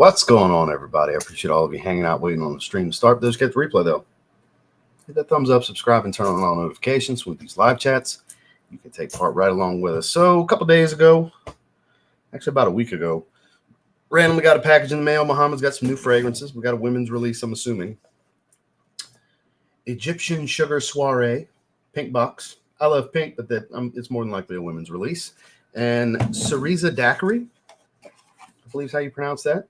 What's going on, everybody? I appreciate all of you hanging out, waiting on the stream to start. Those get the replay, though. Hit that thumbs up, subscribe, and turn on all notifications with these live chats. You can take part right along with us. So a couple days ago, actually about a week ago, randomly got a package in the mail. Muhammad's got some new fragrances. We got a women's release, I'm assuming. Egyptian Sugar Soiree, pink box. I love pink, but it's more than likely a women's release. And Cereza Daiquiri, I believe is how you pronounce that.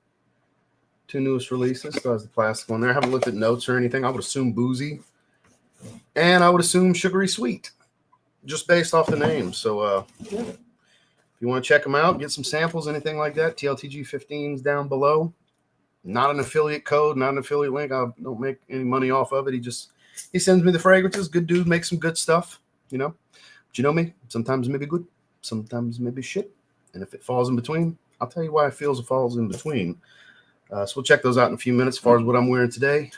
Two newest releases. Still has the plastic on there. I haven't looked at notes or anything. I would assume boozy. And I would assume sugary sweet, just based off the name. So yeah. If you want to check them out, get some samples, anything like that, TLTG 15's down below. Not an affiliate code, not an affiliate link. I don't make any money off of it. He sends me the fragrances. Good dude, makes some good stuff, you know. But you know me, sometimes maybe good, sometimes maybe shit. And if it falls in between, I'll tell you why it feels it falls in between. So we'll check those out in a few minutes. As far as what I'm wearing today,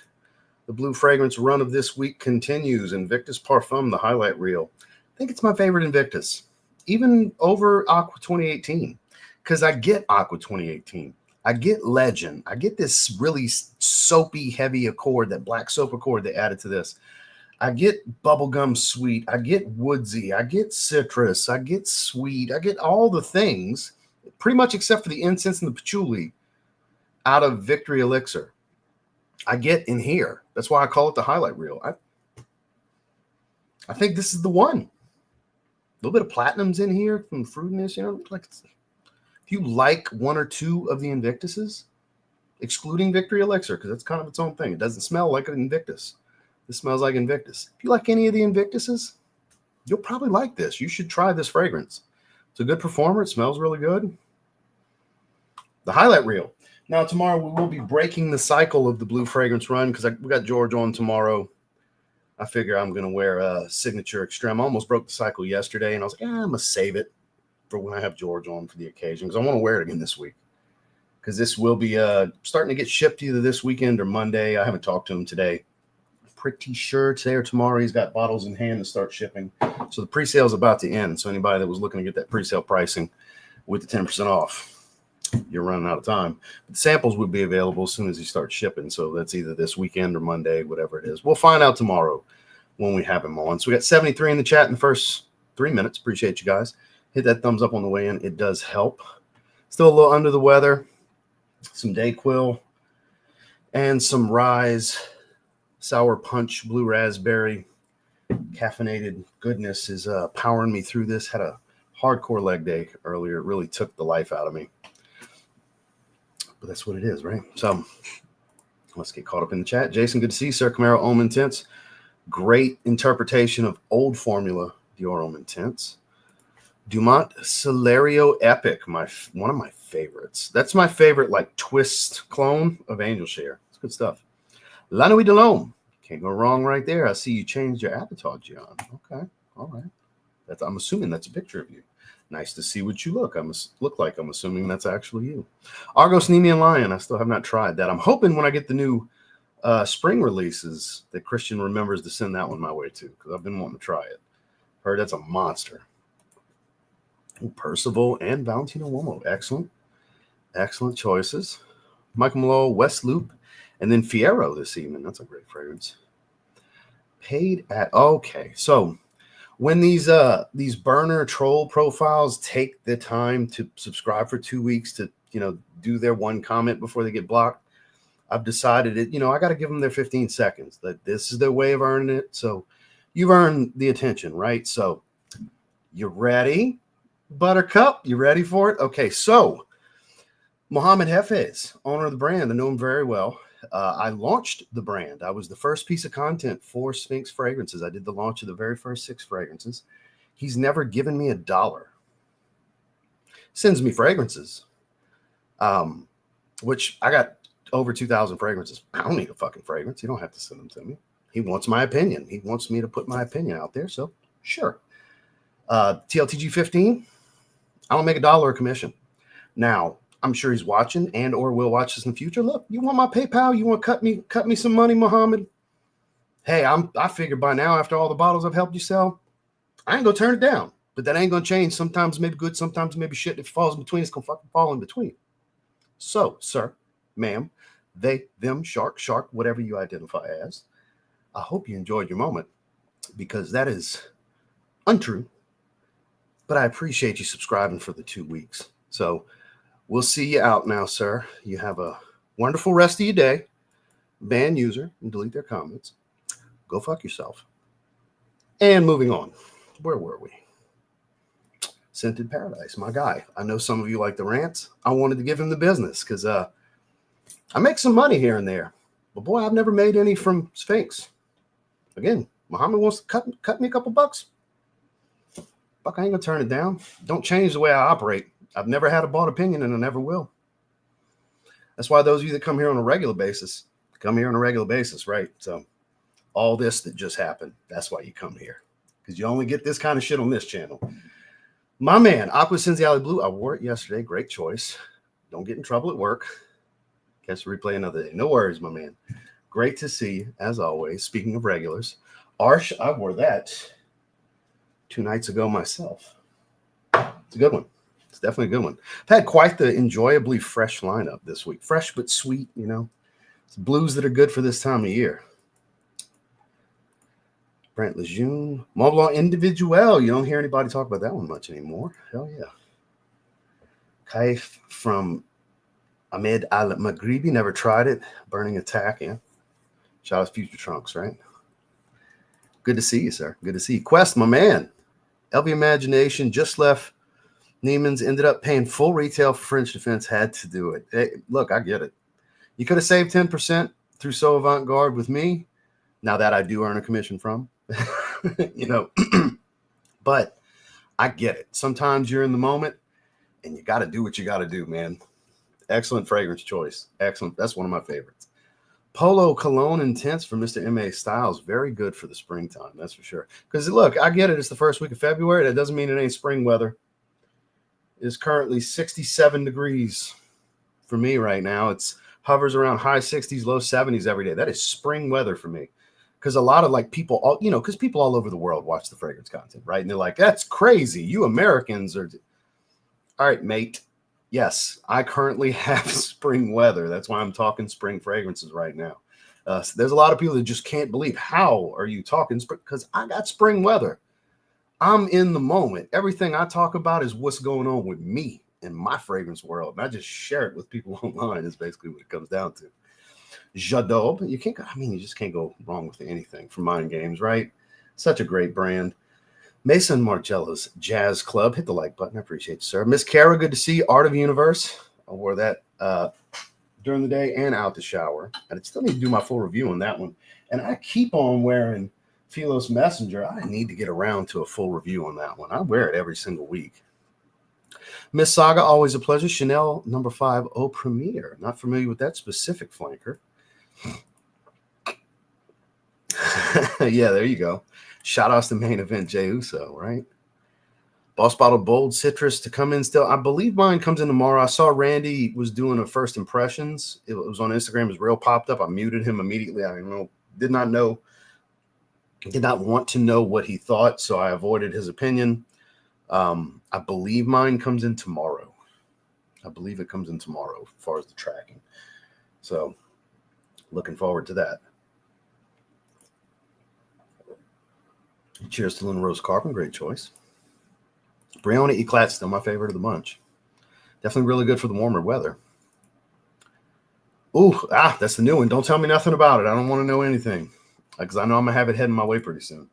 the blue fragrance run of this week continues. Invictus Parfum, the highlight reel. I think it's my favorite Invictus, even over Aqua 2018, because I get Aqua 2018. I get Legend. I get this really soapy, heavy accord, that black soap accord they added to this. I get bubblegum sweet. I get woodsy. I get citrus. I get sweet. I get all the things, pretty much except for the incense and the patchouli, out of Victory Elixir. I get in here. That's why I call it the highlight reel. I think this is the one. A little bit of platinums in here, some fruitiness, you know, like if you like one or two of the Invictuses, excluding Victory Elixir, because that's kind of its own thing. It doesn't smell like an Invictus. This smells like Invictus. If you like any of the Invictuses, you'll probably like this. You should try this fragrance. It's a good performer. It smells really good. The highlight reel. Now, tomorrow we will be breaking the cycle of the blue fragrance run because we got George on tomorrow. I figure I'm going to wear a signature extreme. I almost broke the cycle yesterday, and I was like, I'm going to save it for when I have George on for the occasion because I want to wear it again this week because this will be starting to get shipped either this weekend or Monday. I haven't talked to him today. I'm pretty sure today or tomorrow he's got bottles in hand to start shipping. So the pre-sale is about to end. So anybody that was looking to get that pre-sale pricing with the 10% off, you're running out of time. But the samples would be available as soon as he starts shipping. So that's either this weekend or Monday, whatever it is. We'll find out tomorrow when we have him on. So we got 73 in the chat in the first 3 minutes. Appreciate you guys. Hit that thumbs up on the way in. It does help. Still a little under the weather. Some Dayquil and some Rise Sour Punch Blue Raspberry. Caffeinated goodness is powering me through this. Had a hardcore leg day earlier. It really took the life out of me. But that's what it is, right? So let's get caught up in the chat. Jason, good to see you, sir. Camaro Homme Intense. Great interpretation of old formula Dior Homme Intense. Dumont Celerio Epic, one of my favorites. That's my favorite, like, twist clone of Angel Share. It's good stuff. La Nuit de l'Homme. Can't go wrong right there. I see you changed your avatar, John. Okay. All right. I'm assuming that's a picture of you. Nice to see what you look like. I'm assuming that's actually you. Argos Nemean Lion. I still have not tried that. I'm hoping when I get the new spring releases that Christian remembers to send that one my way too, because I've been wanting to try it. Heard that's a monster. Ooh, Percival and Valentino Uomo. Excellent. Excellent choices. Michael Malone, West Loop, and then Fiero this evening. That's a great fragrance. Paid at okay. So when these burner troll profiles take the time to subscribe for 2 weeks to, you know, do their one comment before they get blocked, I've decided I got to give them their 15 seconds. That this is their way of earning it. So you've earned the attention, right? So you ready, Buttercup? You ready for it? Okay. So Mohammed Hafez, owner of the brand, I know him very well. I launched the brand. I was the first piece of content for Sphinx Fragrances. I did the launch of the very first 6 fragrances. He's never given me $1. Sends me fragrances, which I got over 2,000 fragrances. I don't need a fucking fragrance. You don't have to send them to me. He wants my opinion. He wants me to put my opinion out there. So sure. TLTG 15, I don't make $1 a commission. Now, I'm sure he's watching and or will watch this in the future. Look, you want my PayPal? You want to cut me some money, Muhammad? Hey, I figured by now, after all the bottles I've helped you sell, I ain't gonna turn it down. But that ain't gonna change. Sometimes maybe good, sometimes maybe shit. If it falls in between, it's gonna fucking fall in between. So, sir, ma'am, they, them, shark, whatever you identify as. I hope you enjoyed your moment, because that is untrue. But I appreciate you subscribing for the 2 weeks. So we'll see you out now, sir. You have a wonderful rest of your day. Ban user and delete their comments. Go fuck yourself. And moving on. Where were we? Scented Paradise, my guy. I know some of you like the rants. I wanted to give him the business because I make some money here and there. But boy, I've never made any from Sphinx. Again, Muhammad wants to cut me a couple bucks. Fuck, I ain't gonna turn it down. Don't change the way I operate. I've never had a bought opinion, and I never will. That's why those of you that come here on a regular basis, right? So all this that just happened, that's why you come here. Because you only get this kind of shit on this channel. My man, Aqua Senziale Blue, I wore it yesterday. Great choice. Don't get in trouble at work. Catch the replay another day. No worries, my man. Great to see you, as always. Speaking of regulars, Arsh, I wore that 2 nights ago myself. It's a good one. It's definitely a good one. I've had quite the enjoyably fresh lineup this week. Fresh but sweet, you know. It's blues that are good for this time of year. Brant Lejeune. Mont Blanc Individuel. You don't hear anybody talk about that one much anymore. Hell yeah. Kaif from Ahmed Al-Maghribi. Never tried it. Burning Attack, yeah. Shout out to Future Trunks, right? Good to see you, sir. Good to see you. Quest, my man. LV Imagination just left Neiman's, ended up paying full retail for French Defense. Had to do it. Hey, look, I get it. You could have saved 10% through So Avant-Garde with me. Now that I do earn a commission from, you know, but I get it. Sometimes you're in the moment and you got to do what you got to do, man. Excellent fragrance choice. Excellent. That's one of my favorites. Polo Cologne Intense from Mr. M.A. Styles. Very good for the springtime. That's for sure. Because look, I get it. It's the first week of February. That doesn't mean it ain't spring weather. It's currently 67 degrees for me right now. It's hovers around high 60s, low 70s every day. That is spring weather for me. Because a lot of like people, all, you know, because people all over the world watch the fragrance content, right? And they're like, that's crazy. You Americans are. All right, mate. Yes, I currently have spring weather. That's why I'm talking spring fragrances right now. So there's a lot of people that just can't believe, how are you talking spring? Because I got spring weather. I'm in the moment. Everything I talk about is what's going on with me in my fragrance world. And I just share it with people online is basically what it comes down to. J'adore. You can't go, I mean, you just can't go wrong with anything from Mind Games, right? Such a great brand. Mason Margello's Jazz Club. Hit the like button. I appreciate it, sir. Miss Kara, good to see you. Art of Universe. I wore that during the day and out the shower. And I still need to do my full review on that one. And I keep on wearing Philos Messenger. I need to get around to a full review on that one. I wear it every single week. Miss Saga, always a pleasure. Chanel number 5 Eau Premiere. Not familiar with that specific flanker. Yeah, there you go. Shout outs to main event Jey Uso, right? Boss Bottle Bold Citrus to come in still. I believe mine comes in tomorrow. I saw Randy was doing a first impressions. It was on Instagram. His reel popped up. I muted him immediately. I did not want to know what he thought, so I avoided his opinion. I believe mine comes in tomorrow. I believe it comes in tomorrow as far as the tracking. So looking forward to that. Cheers to Luna Rose Carbon. Great choice. Brianna Eclat, still my favorite of the bunch. Definitely really good for the warmer weather. Ooh, that's the new one. Don't tell me nothing about it. I don't want to know anything because I know I'm going to have it heading my way pretty soon.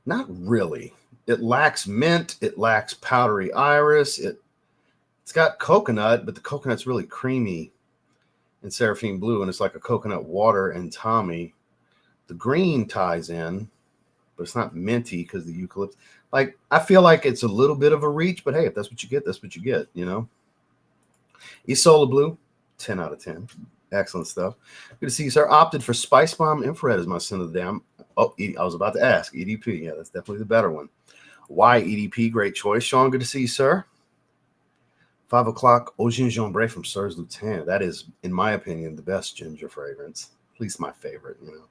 Not really. It lacks mint. It lacks powdery iris. It's got coconut, but the coconut's really creamy and Seraphine Blue, and it's like a coconut water and Tommy. The green ties in, but it's not minty because the eucalyptus. Like, I feel like it's a little bit of a reach, but hey, if that's what you get, that's what you get, you know? Isola Blue, 10 out of 10. Excellent stuff. Good to see you, sir. Opted for Spice Bomb Infrared as my sin of the damn. Oh, I was about to ask. EDP. Yeah, that's definitely the better one. Why EDP? Great choice. Sean, good to see you, sir. 5 o'clock Eau Gingembre from Sirs Lieutenant. That is, in my opinion, the best ginger fragrance. At least my favorite, you know.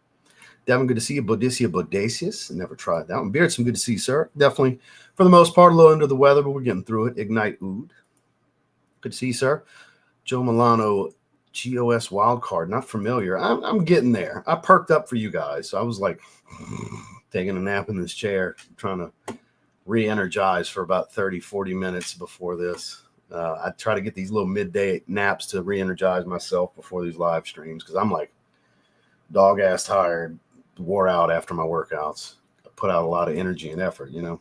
Devin, good to see you. Bodacious. Never tried that one. Beard, some good to see you, sir. Definitely, for the most part, a little under the weather, but we're getting through it. Ignite Ood. Good to see you, sir. Joe Milano, GOS Wildcard. Not familiar. I'm getting there. I perked up for you guys. So I was like taking a nap in this chair, trying to re-energize for about 30, 40 minutes before this. I try to get these little midday naps to re-energize myself before these live streams because I'm like dog-ass tired, wore out after my workouts. I put out a lot of energy and effort, you know.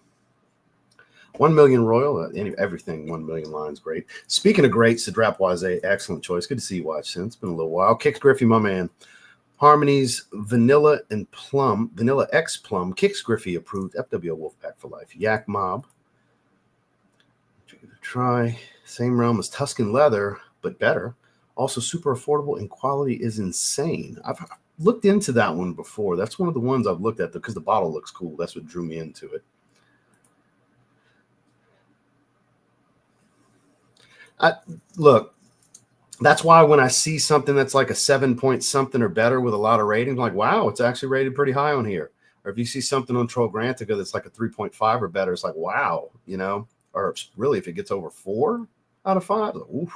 1 million Royal, everything 1 million lines, great. Speaking of greats, the Drapoise, excellent choice. Good to see you, Watch Since. It's been a little while. Kix Griffey, my man. Harmonies, Vanilla and Plum, Vanilla X Plum, Kix Griffey approved, FWO Wolfpack for life. Yak Mob. Try same realm as Tuscan Leather, but better. Also super affordable and quality is insane. I've looked into that one before. That's one of the ones I've looked at because the bottle looks cool. That's what drew me into it. Look, that's why when I see something that's like a 7 point something or better with a lot of ratings, I'm like, wow, it's actually rated pretty high on here. Or if you see something on Troll Grantica that's like a 3.5 or better, it's like, wow, you know. Or really, if it gets over 4 out of 5, like, oof,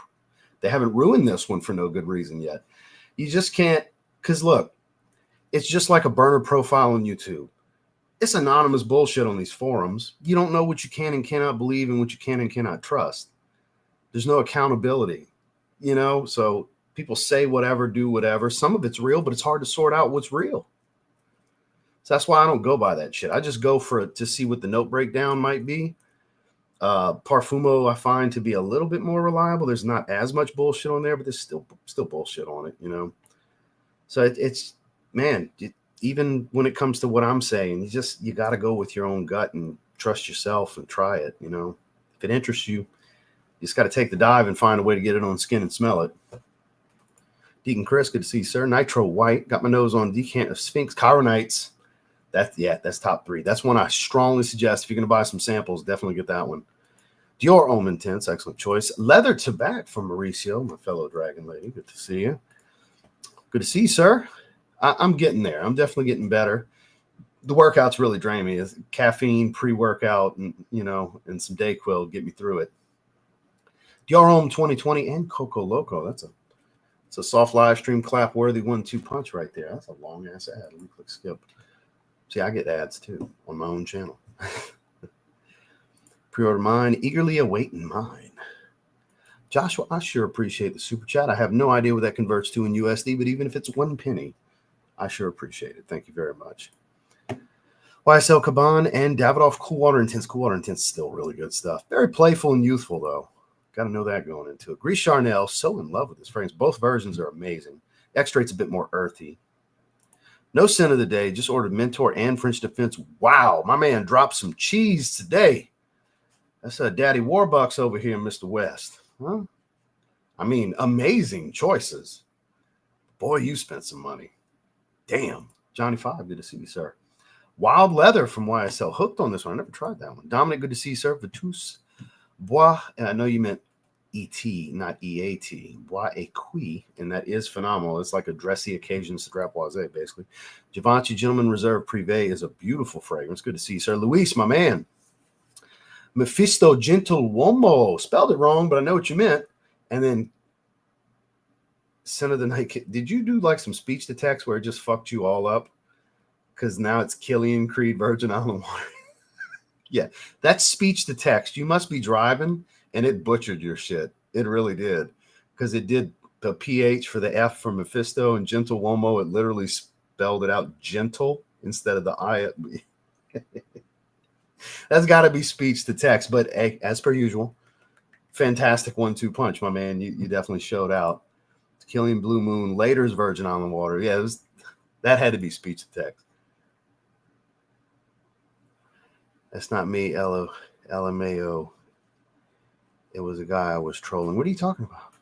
they haven't ruined this one for no good reason yet. You just can't, because look, it's just like a burner profile on YouTube. It's anonymous bullshit on these forums. You don't know what you can and cannot believe and what you can and cannot trust. There's no accountability, you know? So people say whatever, do whatever. Some of it's real, but it's hard to sort out what's real. So that's why I don't go by that shit. I just go for it to see what the note breakdown might be. Parfumo I find to be a little bit more reliable. There's not as much bullshit on there, but there's still bullshit on it, you know? So it's man, even when it comes to what I'm saying, you got to go with your own gut and trust yourself and try it, you know? If it interests you, you just got to take the dive and find a way to get it on skin and smell it. Deacon Chris, good to see you, sir. Nitro White, got my nose on decant of Sphinx Chironites. That's top 3. That's one I strongly suggest. If you're going to buy some samples, definitely get that one. Dior Homme Intense, excellent choice. Leather Tobacco from Mauricio, my fellow dragon lady. Good to see you. Good to see you, sir. I'm getting there. I'm definitely getting better. The workouts really drain me. It's caffeine, pre-workout, and you know, and some Dayquil get me through it. Dior Homme 2020 and Coco Loco. It's a soft live stream clap worthy 1-2 punch right there. That's a long ass ad. Let me click skip. See, I get ads too on my own channel. Pre-order mine, eagerly awaiting mine. Joshua, I sure appreciate the super chat. I have no idea what that converts to in USD, but even if it's 1 penny, I sure appreciate it. Thank you very much. YSL Caban and Davidoff Cool Water Intense. Cool Water Intense is still really good stuff. Very playful and youthful, though. Got to know that going into it. Gris Charnel, so in love with this fragrance. Both versions are amazing. Extract's a bit more earthy. No scent of the day. Just ordered Mentor and French Defense. Wow, my man dropped some cheese today. That's a Daddy Warbucks over here, Mr. West. Huh? I mean, amazing choices. Boy, you spent some money. Damn. Johnny 5, good to see you, sir. Wild Leather from YSL. Hooked on this one. I never tried that one. Dominic, good to see you, sir. Vitus Bois. And I know you meant E-T, not E-A-T. Bois Equi. And that is phenomenal. It's like a dressy occasion Strapoise, basically. Givenchy Gentleman Reserve Privé is a beautiful fragrance. Good to see you, sir. Luis, my man. Mephisto Gentle Uomo. Spelled it wrong, but I know what you meant. And then Scent of the Night. Did you do like some speech to text where it just fucked you all up? Because now it's Killian Creed Virgin Island Water. Yeah, that's speech to text. You must be driving, and it butchered your shit. It really did. Because it did the PH for the F for Mephisto and Gentle Uomo. It literally spelled it out gentle instead of the I. That's got to be speech to text. But hey, as per usual, fantastic 1-2 punch, my man. You definitely showed out. Killian Blue Moon, Later's Virgin Island Water. Yeah, that had to be speech to text. That's not me, LMAO. It was a guy I was trolling. What are you talking about?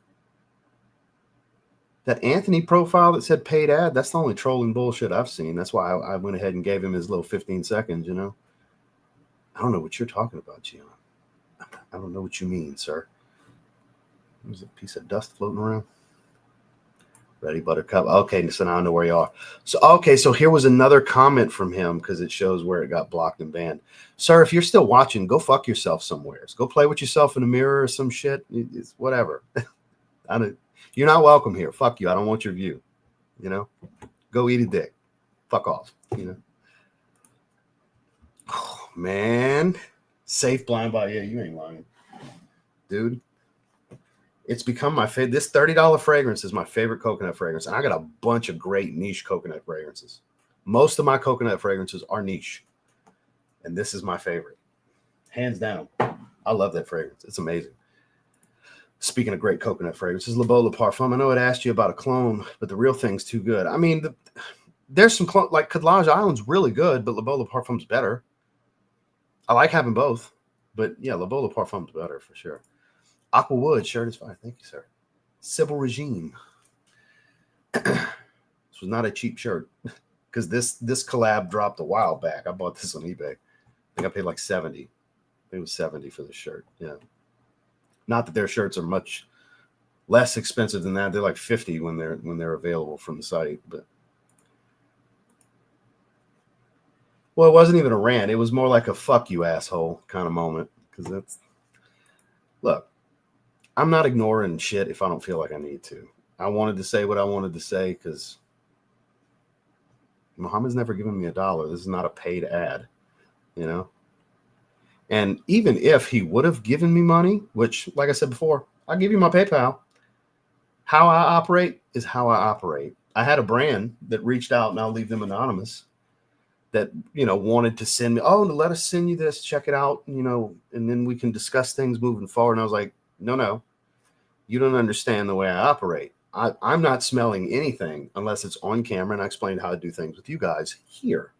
That Anthony profile that said paid ad, that's the only trolling bullshit I've seen. That's why I went ahead and gave him his little 15 seconds, you know? I don't know what you're talking about, Gian. I don't know what you mean, sir. There's a piece of dust floating around. Ready, Buttercup. Okay, so now I know where you are. So, okay, so here was another comment from him because it shows where it got blocked and banned. Sir, if you're still watching, go fuck yourself somewhere. Go play with yourself in the mirror or some shit. It's whatever. You're not welcome here. Fuck you. I don't want your view. You know, go eat a dick. Fuck off. You know. Oh, man, safe blind buy. Yeah, you ain't lying, dude. It's become my favorite. This $30 fragrance is my favorite coconut fragrance. And I got a bunch of great niche coconut fragrances. Most of my coconut fragrances are niche. And this is my favorite. Hands down. I love that fragrance. It's amazing. Speaking of great coconut fragrances, Le Beau Le Parfum. I know it asked you about a clone, but the real thing's too good. I mean, there's some clone, like Collage Island's really good, but Le Beau Le Parfum's better. I like having both. But yeah, Le Beau Le Parfum's better for sure. Aqua Wood shirt is fine. Thank you, sir. Civil Regime. This was not a cheap shirt because this collab dropped a while back. I bought this on eBay. I think I paid like 70. I think it was 70 for this shirt. Yeah. Not that their shirts are much less expensive than that. They're like 50 when they're available from the site. But well, it wasn't even a rant. It was more like a fuck you asshole kind of moment. Because that's look. I'm not ignoring shit if I don't feel like I need to. I wanted to say what I wanted to say because Muhammad's never given me $1. This is not a paid ad, you know? And even if he would have given me money, which, like I said before, I'll give you my PayPal. How I operate is how I operate. I had a brand that reached out, and I'll leave them anonymous, that, you know, wanted to send me, oh, let us send you this, check it out, you know, and then we can discuss things moving forward. And I was like, no, you don't understand the way I operate. I'm not smelling anything unless it's on camera, and I explained how to do things with you guys here.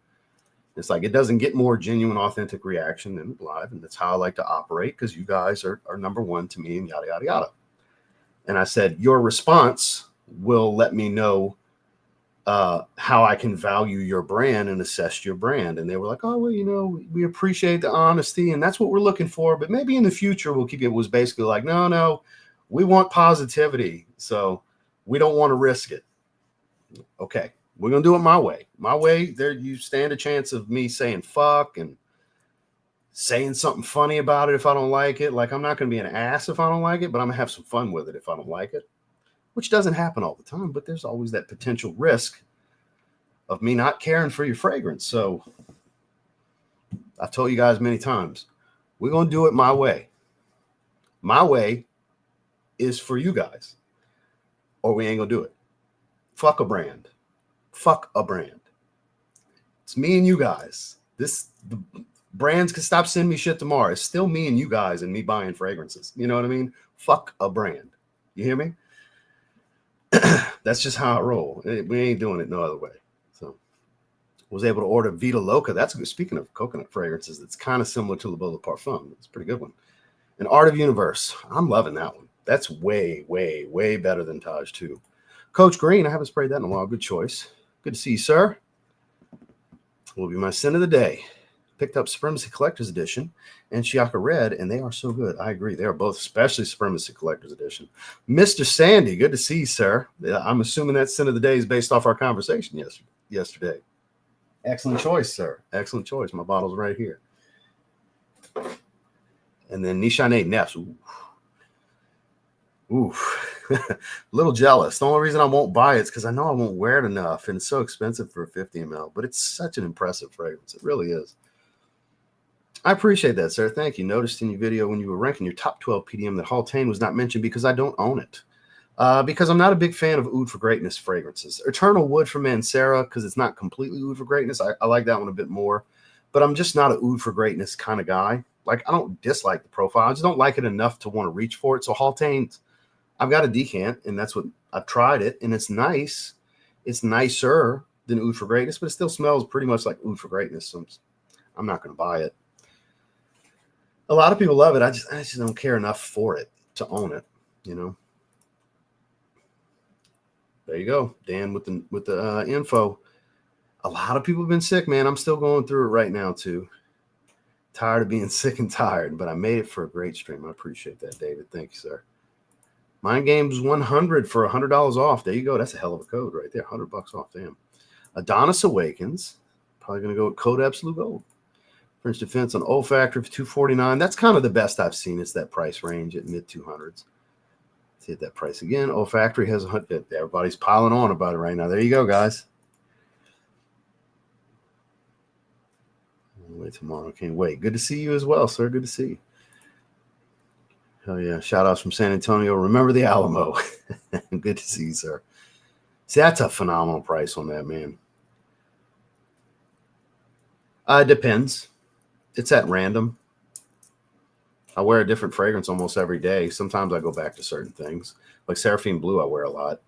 It's like, it doesn't get more genuine, authentic reaction than live, and that's how I like to operate because you guys are number one to me and yada, yada, yada. And I said, your response will let me know how I can value your brand and assess your brand. And they were like, oh, well, you know, we appreciate the honesty and that's what we're looking for, but maybe in the future we'll keep it. It was basically like, no, we want positivity. So we don't want to risk it. Okay. We're going to do it my way. My way, there you stand a chance of me saying fuck and saying something funny about it if I don't like it. Like, I'm not going to be an ass if I don't like it, but I'm going to have some fun with it if I don't like it, which doesn't happen all the time, but there's always that potential risk of me not caring for your fragrance. So I've told you guys many times, we're going to do it my way. My way is for you guys, or we ain't going to do it. Fuck a brand. Fuck a brand. It's me and you guys. The brands can stop sending me shit tomorrow. It's still me and you guys and me buying fragrances. You know what I mean? Fuck a brand. You hear me? That's just how I roll. We ain't doing it no other way. So was able to order Vita Loca. That's good. Speaking of coconut fragrances, it's kind of similar to Le Beau Le Parfum. It's a pretty good one. And Art of Universe. I'm loving that one. That's way, way, way better than Taj 2. Coach Green, I haven't sprayed that in a while. Good choice. Good to see you, sir. Will be my sin of the day. Picked up Supremacy Collector's Edition and Chiaka Red, and they are so good. I agree. They are both, especially Supremacy Collector's Edition. Mr. Sandy, good to see you, sir. I'm assuming that sin of the day is based off our conversation yesterday. Excellent choice, sir. Excellent choice. My bottle's right here. And then Nishane Nefs. Ooh. A little jealous. The only reason I won't buy it is because I know I won't wear it enough, and it's so expensive for a 50 ml, but it's such an impressive fragrance. It really is. I appreciate that, sir. Thank you. Noticed in your video when you were ranking your top 12 PDM that Haltane was not mentioned because I don't own it. Because I'm not a big fan of Oud for Greatness fragrances. Eternal Wood from Mancera, because it's not completely Oud for Greatness. I like that one a bit more, but I'm just not a Oud for Greatness kind of guy. Like, I don't dislike the profile. I just don't like it enough to want to reach for it. So Haltane, I've got a decant, and that's what I've tried it, and it's nice. It's nicer than Oud for Greatness, but it still smells pretty much like Oud for Greatness. So I'm not going to buy it. A lot of people love it. I just don't care enough for it to own it, you know. There you go, Dan, with the info. A lot of people have been sick, man. I'm still going through it right now too. Tired of being sick and tired, but I made it for a great stream. I appreciate that, David. Thank you, sir. Mind Games 100 for $100 off. There you go. That's a hell of a code right there. $100 off. Damn. Adonis Awakens. Probably going to go with Code Absolute Gold. French Defense on Olfactory for $249. That's kind of the best I've seen. It's that price range at mid 200s. Let's hit that price again. Olfactory has everybody's piling on about it right now. There you go, guys. Wait tomorrow. Can't wait. Good to see you as well, sir. Good to see you. Hell yeah. Shout outs from San Antonio. Remember the Alamo. Good to see you, sir. See, that's a phenomenal price on that, man. It depends. It's at random. I wear a different fragrance almost every day. Sometimes I go back to certain things. Like Seraphine Blue, I wear a lot.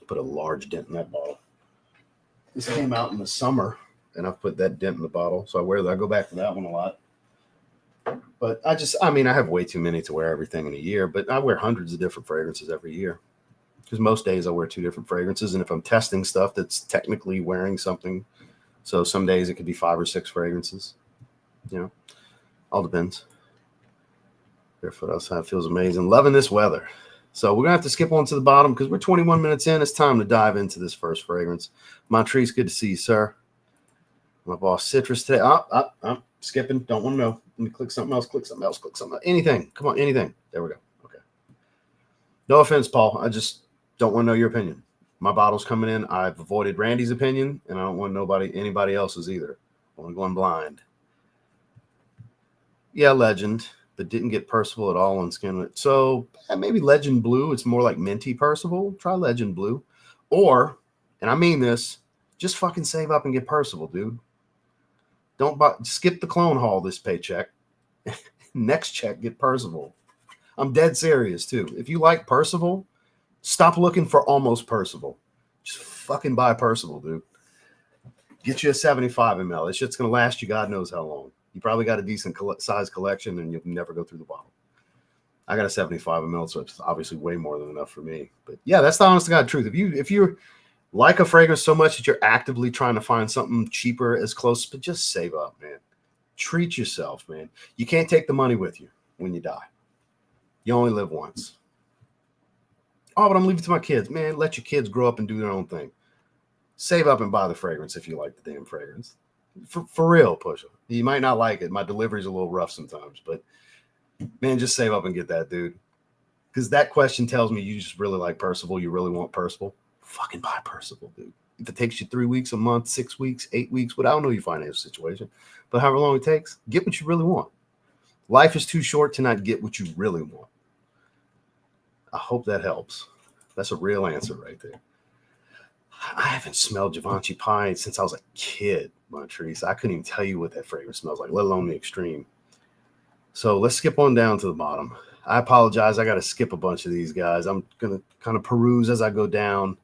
Put a large dent in that bottle. This came out in the summer, and I've put that dent in the bottle. So I go back to that one a lot. But I have way too many to wear everything in a year, but I wear hundreds of different fragrances every year. Because most days I wear 2 different fragrances. And if I'm testing stuff, that's technically wearing something. So some days it could be 5 or 6 fragrances. All depends. Barefoot outside feels amazing. Loving this weather. So we're going to have to skip on to the bottom because we're 21 minutes in. It's time to dive into this first fragrance. Montrese, good to see you, sir. My boss, Citrus today. I'm skipping. Don't want to know. Let me click something else. Click something else. Click something else. Anything. Come on. Anything. There we go. Okay. No offense, Paul. I just don't want to know your opinion. My bottle's coming in. I've avoided Randy's opinion, and I don't want anybody else's either. I want to go in blind. Yeah, Legend, but didn't get Percival at all on Skin. So maybe Legend Blue. It's more like minty Percival. Try Legend Blue. Or, and I mean this, just fucking save up and get Percival, dude. Don't skip the clone haul this paycheck. Next check, get Percival. I'm dead serious, too. If you like Percival, stop looking for almost Percival. Just fucking buy Percival, dude. Get you a 75 ml. This shit's going to last you God knows how long. You probably got a decent size collection, and you'll never go through the bottle. I got a 75 ml, so it's obviously way more than enough for me. But yeah, that's the honest to God truth. If you like a fragrance so much that you're actively trying to find something cheaper as close, but just save up, man. Treat yourself, man. You can't take the money with you when you die. You only live once. Oh, but I'm leaving it to my kids. Man, let your kids grow up and do their own thing. Save up and buy the fragrance if you like the damn fragrance. For real, Pusha. You might not like it. My delivery's a little rough sometimes, but man, just save up and get that, dude. Because that question tells me you just really like Percival. You really want Percival. Fucking buy Percival, dude. If it takes you 3 weeks, a month, 6 weeks, 8 weeks, I don't know your financial situation, but however long it takes, get what you really want. Life is too short to not get what you really want. I hope that helps. That's a real answer right there. I haven't smelled Givenchy pie since I was a kid, Montrese. I couldn't even tell you what that fragrance smells like, let alone the extreme. So let's skip on down to the bottom. I apologize. I got to skip a bunch of these guys. I'm going to kind of peruse as I go down.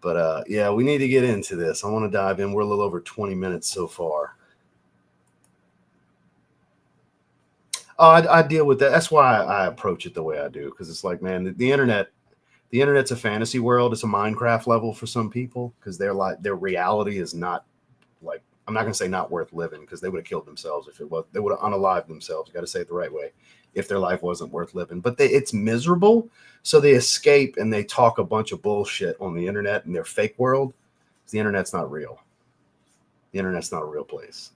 But yeah, we need to get into this. I want to dive in. We're a little over 20 minutes so far. Oh, I deal with that. That's why I approach it the way I do. Because it's like, man, the internet's a fantasy world. It's a Minecraft level for some people because their reality is not like, I'm not going to say not worth living because they would have killed themselves if it was. They would have unalived themselves. You got to say it the right way. If their life wasn't worth living, but it's miserable. So they escape and they talk a bunch of bullshit on the internet in their fake world. The internet's not real. The internet's not a real place.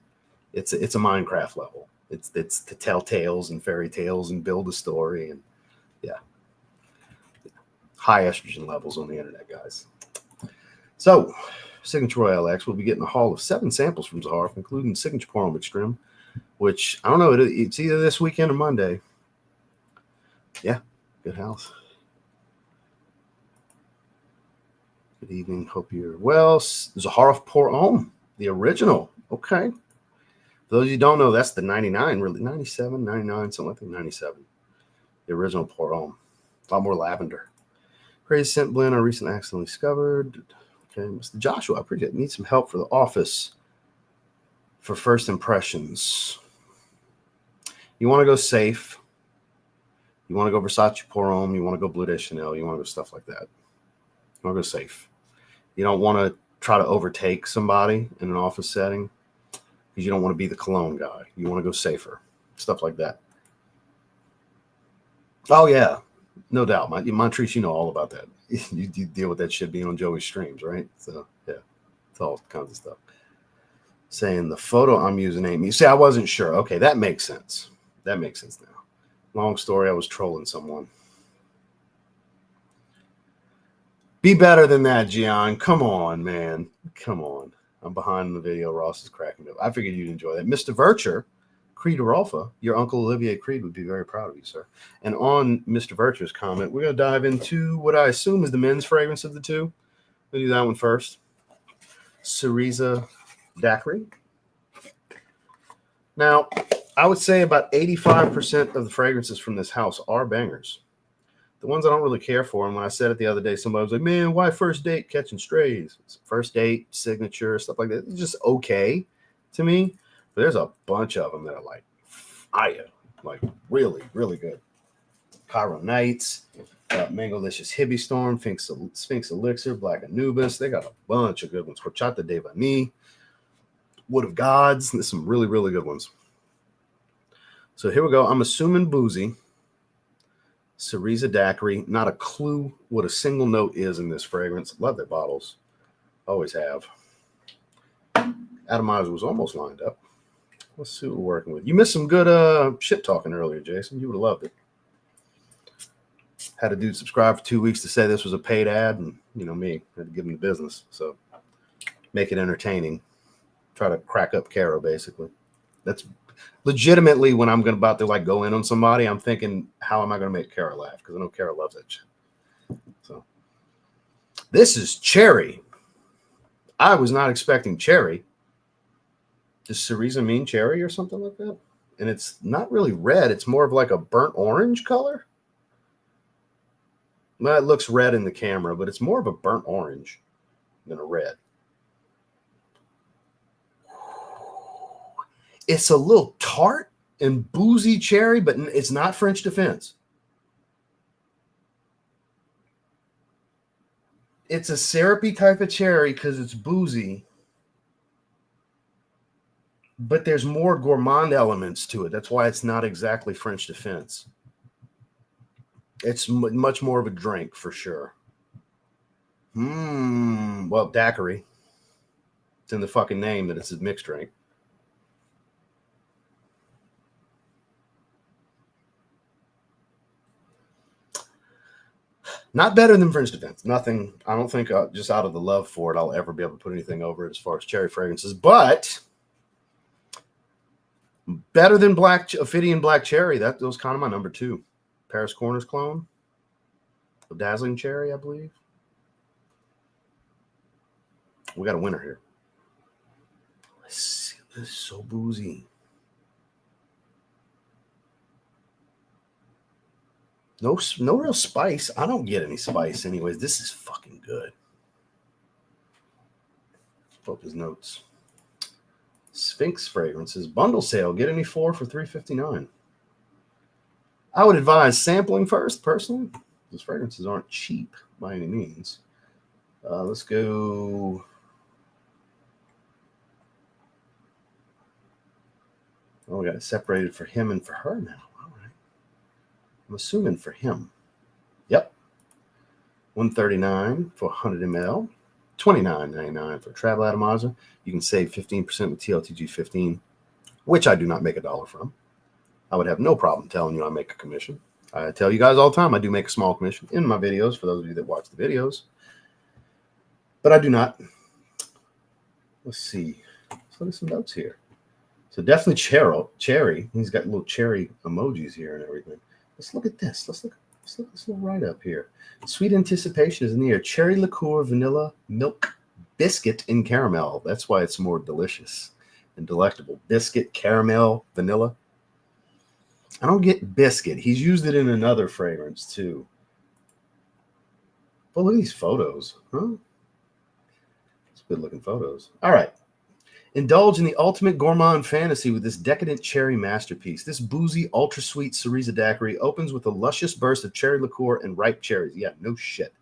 It's a Minecraft level. It's to tell tales and fairy tales and build a story. And yeah, high estrogen levels on the internet, guys. So Signature Royale X will be getting a haul of 7 samples from Zahar, including Signature Coral Extreme, which I don't know. It's either this weekend or Monday. Yeah, good house. Good evening. Hope you're well. Zahar Pour Homme, the original. Okay. For those of you who don't know, that's the 99, really. 97, 99, something like that. 97. The original Pour Homme. A lot more lavender. Crazy scent blend I recently accidentally discovered. Okay, Mr. Joshua, I appreciate it. Need some help for the office for first impressions. You want to go safe. You want to go Versace Pour Homme. You want to go Bleu de Chanel. You want to go stuff like that. You want to go safe. You don't want to try to overtake somebody in an office setting because you don't want to be the cologne guy. You want to go safer. Stuff like that. Oh, yeah. No doubt. Montrese, you know all about that. You deal with that shit being on Joey's streams, right? So, yeah, it's all kinds of stuff. Saying the photo I'm using ain't me. See, I wasn't sure. Okay, that makes sense. That makes sense now. Long story, I was trolling someone. Be better than that, Gian. Come on, man. Come on. I'm behind the video. Ross is cracking up. I figured you'd enjoy that. Mr. Vircher, Creed Rolfa, your uncle Olivier Creed would be very proud of you, sir. And on Mr. Vircher's comment, we're going to dive into what I assume is the men's fragrance of the two. We'll do that one first. Cereza Daiquiri. Now, I would say about 85% of the fragrances from this house are bangers. The ones I don't really care for, and when I said it the other day, somebody was like, man, why first date catching strays? First date, signature, stuff like that. It's just okay to me. But there's a bunch of them that are like fire, like really, really good. Cairo Nights, Mango-licious Hippie Storm, Sphinx Elixir, Black Anubis. They got a bunch of good ones. Horchata de Vanille, Wood of Gods. There's some really, really good ones. So here we go. I'm assuming boozy. Cereza Daiquiri. Not a clue what a single note is in this fragrance. Love their bottles. Always have. Atomizer was almost lined up. Let's see what we're working with. You missed some good shit talking earlier, Jason. You would have loved it. Had a dude subscribe for 2 weeks to say this was a paid ad, and you know me, I had to give him the business. So make it entertaining. Try to crack up Caro, basically. That's legitimately when I'm about to like go in on somebody, I'm thinking, how am I going to make Caro laugh? Because I know Caro loves that shit. So this is cherry. I was not expecting cherry. Does Cereza mean cherry or something like that? And it's not really red. It's more of like a burnt orange color. Well, it looks red in the camera, but it's more of a burnt orange than a red. It's a little tart and boozy cherry, but it's not French Defense. It's a syrupy type of cherry because it's boozy, but there's more gourmand elements to it. That's why it's not exactly French Defense. It's much more of a drink for sure. Well, daiquiri. It's in the fucking name that it's a mixed drink. Not better than French Defense. Nothing. I don't think just out of the love for it, I'll ever be able to put anything over it as far as cherry fragrances. But better than Ophidian Black Cherry. That was kind of my number 2. Paris Corners clone. The Dazzling Cherry, I believe. We got a winner here. Let's see. This is so boozy. No real spice. I don't get any spice anyways. This is fucking good. Focus notes. Sphinx fragrances. Bundle sale. Get any 4 for $3.59. I would advise sampling first, personally. Those fragrances aren't cheap by any means. Let's go. Oh, we got it separated for him and for her now. I'm assuming for him. Yep. $139 for 100 ml. $29.99 for travel atomizer. You can save 15% with TLTG 15, which I do not make $1 from. I would have no problem telling you I make a commission. I tell you guys all the time I do make a small commission in my videos for those of you that watch the videos. But I do not. Let's see. Let's look at some notes here. So definitely cherry. He's got little cherry emojis here and everything. Let's look at this. Let's look at this little write-up here. Sweet anticipation is in the air. Cherry liqueur, vanilla, milk, biscuit, and caramel. That's why it's more delicious and delectable. Biscuit, caramel, vanilla. I don't get biscuit. He's used it in another fragrance too. But look at these photos. Huh? It's good-looking photos. All right. Indulge in the ultimate gourmand fantasy with this decadent cherry masterpiece. This boozy, ultra-sweet Cereza Daiquiri opens with a luscious burst of cherry liqueur and ripe cherries. Yeah, no shit.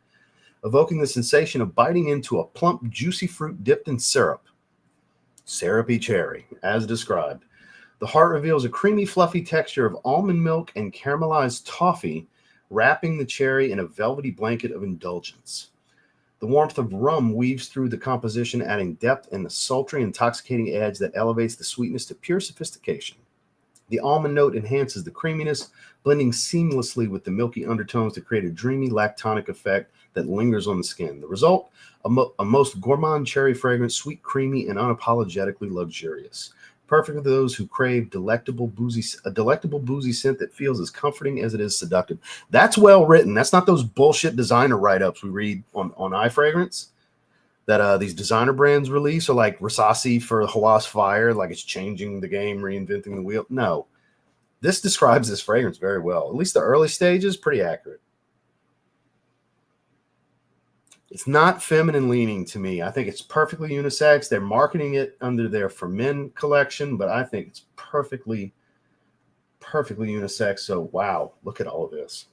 Evoking the sensation of biting into a plump, juicy fruit dipped in syrup. Syrupy cherry, as described. The heart reveals a creamy, fluffy texture of almond milk and caramelized toffee wrapping the cherry in a velvety blanket of indulgence. The warmth of rum weaves through the composition, adding depth and a sultry, intoxicating edge that elevates the sweetness to pure sophistication. The almond note enhances the creaminess, blending seamlessly with the milky undertones to create a dreamy lactonic effect that lingers on the skin. The result, a most gourmand cherry fragrance, sweet, creamy, and unapologetically luxurious. Perfect for those who crave a delectable boozy scent that feels as comforting as it is seductive. That's well written. That's not those bullshit designer write-ups we read on iFragrance that these designer brands release, or like Rasasi for Hawas Fire, like it's changing the game, reinventing the wheel. No, this describes this fragrance very well. At least the early stages, pretty accurate. It's not feminine leaning to me. I think it's perfectly unisex. They're marketing it under their For Men collection, but I think it's perfectly unisex. So, wow, look at all of this.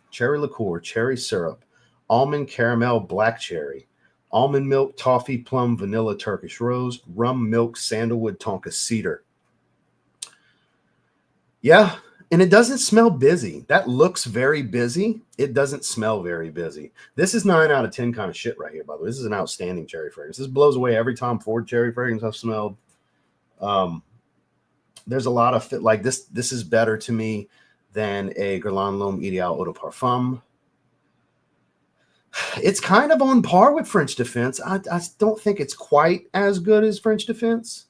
Cherry liqueur, cherry syrup, almond caramel black cherry, almond milk, toffee, plum, vanilla, Turkish rose, rum, milk, sandalwood, tonka cedar. Yeah, and it doesn't smell busy. That looks very busy. It doesn't smell very busy. This is 9 out of 10 kind of shit right here, by the way. This is an outstanding cherry fragrance. This blows away every Tom Ford cherry fragrance I've smelled. There's a lot of fit like this. This is better to me than a Guerlain L'Homme Ideal Eau de Parfum. It's kind of on par with French Defense. I don't think it's quite as good as French Defense,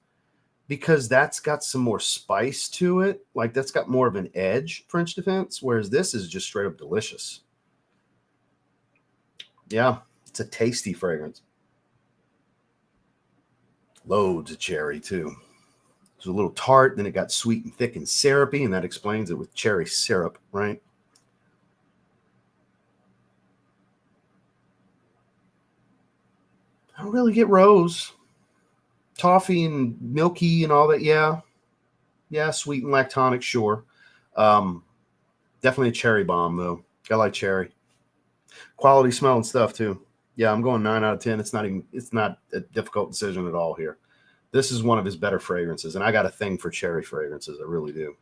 because that's got some more spice to it. Like that's got more of an edge, French Defense, whereas this is just straight up delicious. Yeah, it's a tasty fragrance. Loads of cherry too. It's a little tart, then it got sweet and thick and syrupy, and that explains it with cherry syrup, right? I don't really get rose. Toffee and milky and all that, yeah. Yeah, sweet and lactonic, sure. Definitely a cherry bomb, though. I like cherry. Quality smell and stuff, too. Yeah, I'm going 9 out of 10. It's not a difficult decision at all here. This is one of his better fragrances, and I got a thing for cherry fragrances. I really do.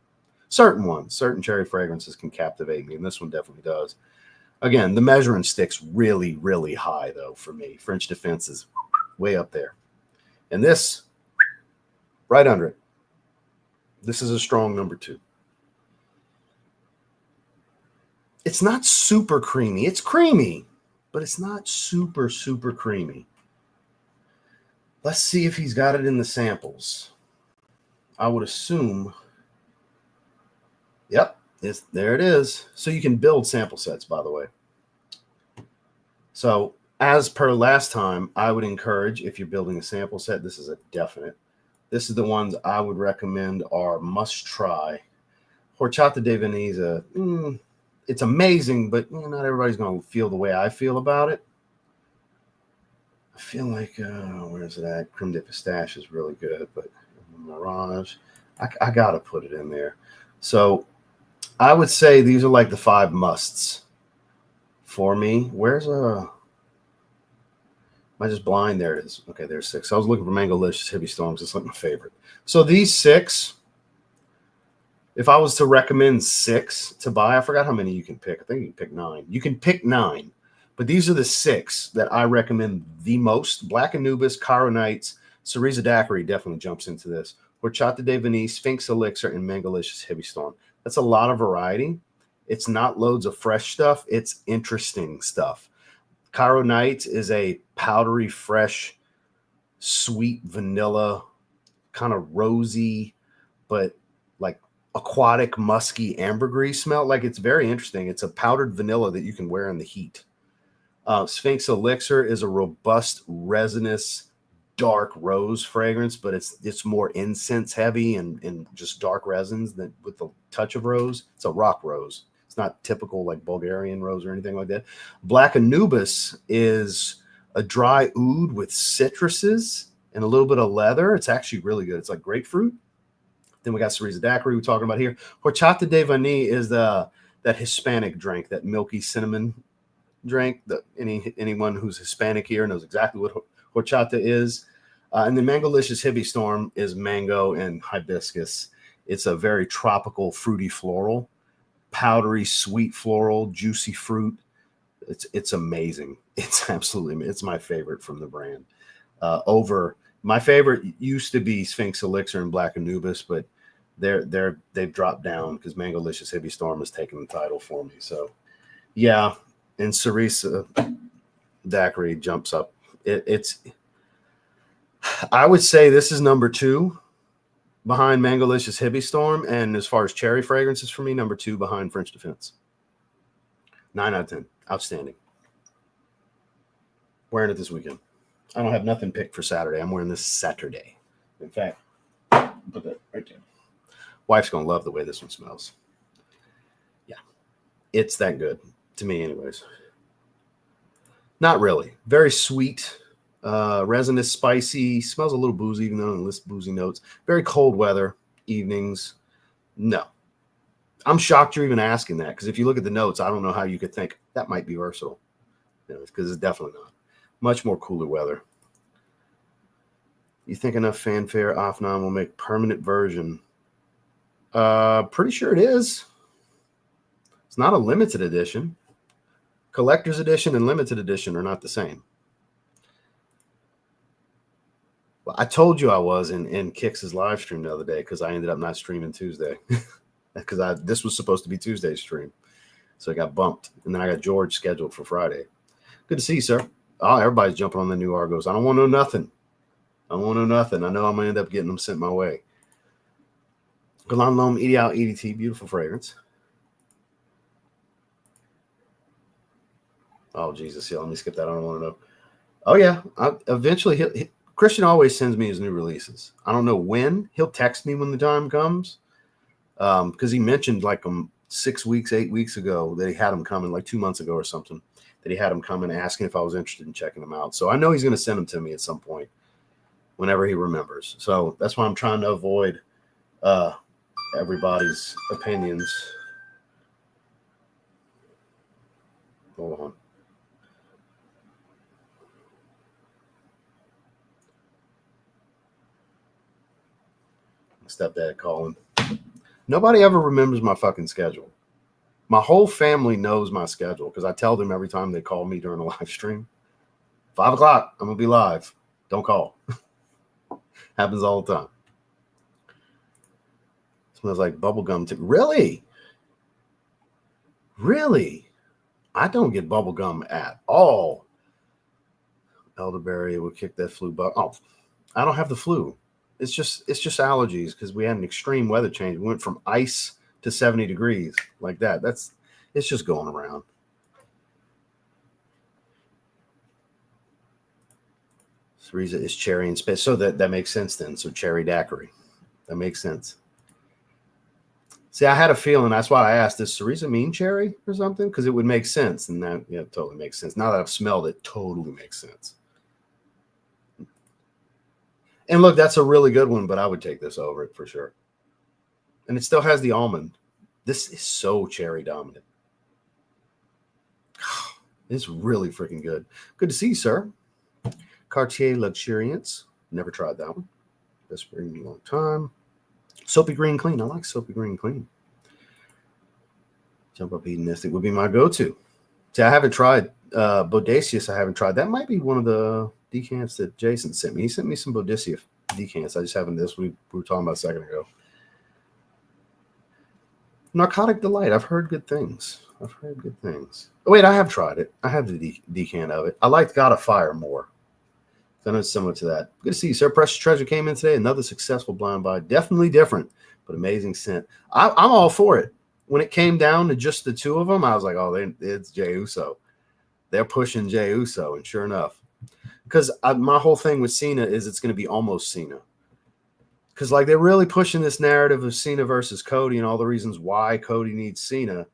Certain cherry fragrances can captivate me, and this one definitely does. Again, the measuring stick's really, really high, though, for me. French Defense is way up there. And this, right under it. This is a strong number 2. It's not super creamy. It's creamy, but it's not super, super creamy. Let's see if he's got it in the samples. I would assume. Yep, there it is. So you can build sample sets, by the way. So as per last time, I would encourage, if you're building a sample set, this is a definite. This is the ones I would recommend are must try. Horchata de Veneza, it's amazing, but not everybody's going to feel the way I feel about it. I feel like, where's it at? Creme de Pistache is really good, but Mirage, I got to put it in there. So I would say these are like the 5 musts for me. Where's am I just blind? There it is. Okay, there's 6. I was looking for Mango-licious Hippie Storms. It's like my favorite. So these 6, if I was to recommend 6 to buy, I forgot how many you can pick. I think you can pick 9. You can pick 9. But these are the 6 that I recommend the most. Black Anubis, Cairo Nights, Cereza Daiquiri definitely jumps into this. Horchata de Venise, Sphinx Elixir, and Mango-licious Hippie Storm. That's a lot of variety. It's not loads of fresh stuff. It's interesting stuff. Cairo Nights is a powdery, fresh, sweet vanilla, kind of rosy, but like aquatic, musky ambergris smell. Like it's very interesting. It's a powdered vanilla that you can wear in the heat. Sphinx Elixir is a robust, resinous, dark rose fragrance, but it's more incense heavy and just dark resins than with the touch of rose. It's a rock rose. It's not typical like Bulgarian rose or anything like that. Black Anubis is a dry oud with citruses and a little bit of leather. It's actually really good. It's like grapefruit. Then we got Cereza Daiquiri we're talking about here. Horchata de Vanille is that Hispanic drink, that milky cinnamon drink. That anyone who's Hispanic here knows exactly what horchata is. And the Mango-licious Hippie Storm is mango and hibiscus. It's a very tropical, fruity floral. powdery, sweet floral, juicy fruit. It's amazing. It's absolutely, it's my favorite from the brand. Over my favorite used to be Sphinx Elixir and Black Anubis, but they've dropped down because Mangolicious Hippie Storm has taken the title for me. So yeah, and Cereza Daiquiri jumps up. It's I would say this is number 2 behind Mangolicious Hippie Storm, and as far as cherry fragrances for me, number 2 behind French Defense. 9 out of 10. Outstanding. Wearing it this weekend. I don't have nothing picked for Saturday. I'm wearing this Saturday. In fact, put that right there. Wife's going to love the way this one smells. Yeah. It's that good. To me, anyways. Not really. Very sweet. Resinous, spicy. Smells a little boozy, even though it lists boozy notes. Very cold weather. Evenings. No. I'm shocked you're even asking that, because if you look at the notes, I don't know how you could think that might be versatile. Because it's definitely not. Much more cooler weather. You think enough fanfare Afnan will make permanent version? Pretty sure it is. It's not a limited edition. Collector's edition and limited edition are not the same. Well, I told you I was in Kix's live stream the other day because I ended up not streaming Tuesday. Because this was supposed to be Tuesday's stream. So it got bumped. And then I got George scheduled for Friday. Good to see you, sir. Oh, everybody's jumping on the new Argos. I don't want to know nothing. I don't want to know nothing. I know I'm going to end up getting them sent my way. Galan Loam Ideal EDT. Beautiful fragrance. Oh, Jesus. Yeah, let me skip that. I don't want to know. Oh, yeah. Eventually, Christian always sends me his new releases. I don't know when. He'll text me when the time comes. Because he mentioned like 6 weeks, 8 weeks ago that he had them coming, like 2 months ago or something, that he had them coming asking if I was interested in checking them out. So I know he's going to send them to me at some point whenever he remembers. So that's why I'm trying to avoid everybody's opinions. Hold on. Stepdad calling. Nobody ever remembers my fucking schedule. My whole family knows my schedule because I tell them every time they call me during a live stream. 5 o'clock, I'm going to be live. Don't call. Happens all the time. Smells like bubblegum too. Really? Really? I don't get bubblegum at all. Elderberry will kick that flu bug. Oh, I don't have the flu. It's just allergies because we had an extreme weather change. We went from ice to 70 degrees like that. It's just going around. Cereza is cherry and space. So that makes sense then. So cherry daiquiri. That makes sense. See, I had a feeling. That's why I asked, does Cereza mean cherry or something? Because it would make sense. And that, yeah, totally makes sense. Now that I've smelled it, totally makes sense. And look, that's a really good one, but I would take this over it for sure. And it still has the almond. This is so cherry dominant. It's really freaking good. Good to see you, sir. Cartier Luxuriance. Never tried that one. Best spring in a long time. Soapy Green Clean. I like Soapy Green Clean. Jump Up Hedonistic would be my go-to. See, I haven't tried Bodacious. I haven't tried. That might be one of the decants that Jason sent me. He sent me some Bodacious decants. I just haven't this. We were talking about a second ago. Narcotic Delight. I've heard good things. Oh, wait, I have tried it. I have the decant of it. I liked God of Fire more. I know it's similar to that. Good to see you, sir. Precious Treasure came in today. Another successful blind buy. Definitely different, but amazing scent. I'm all for it. When it came down to just the two of them, I was like, oh, it's Jey Uso. They're pushing Jey Uso, and sure enough. Because my whole thing with Cena is it's going to be almost Cena. Because like they're really pushing this narrative of Cena versus Cody and all the reasons why Cody needs Cena.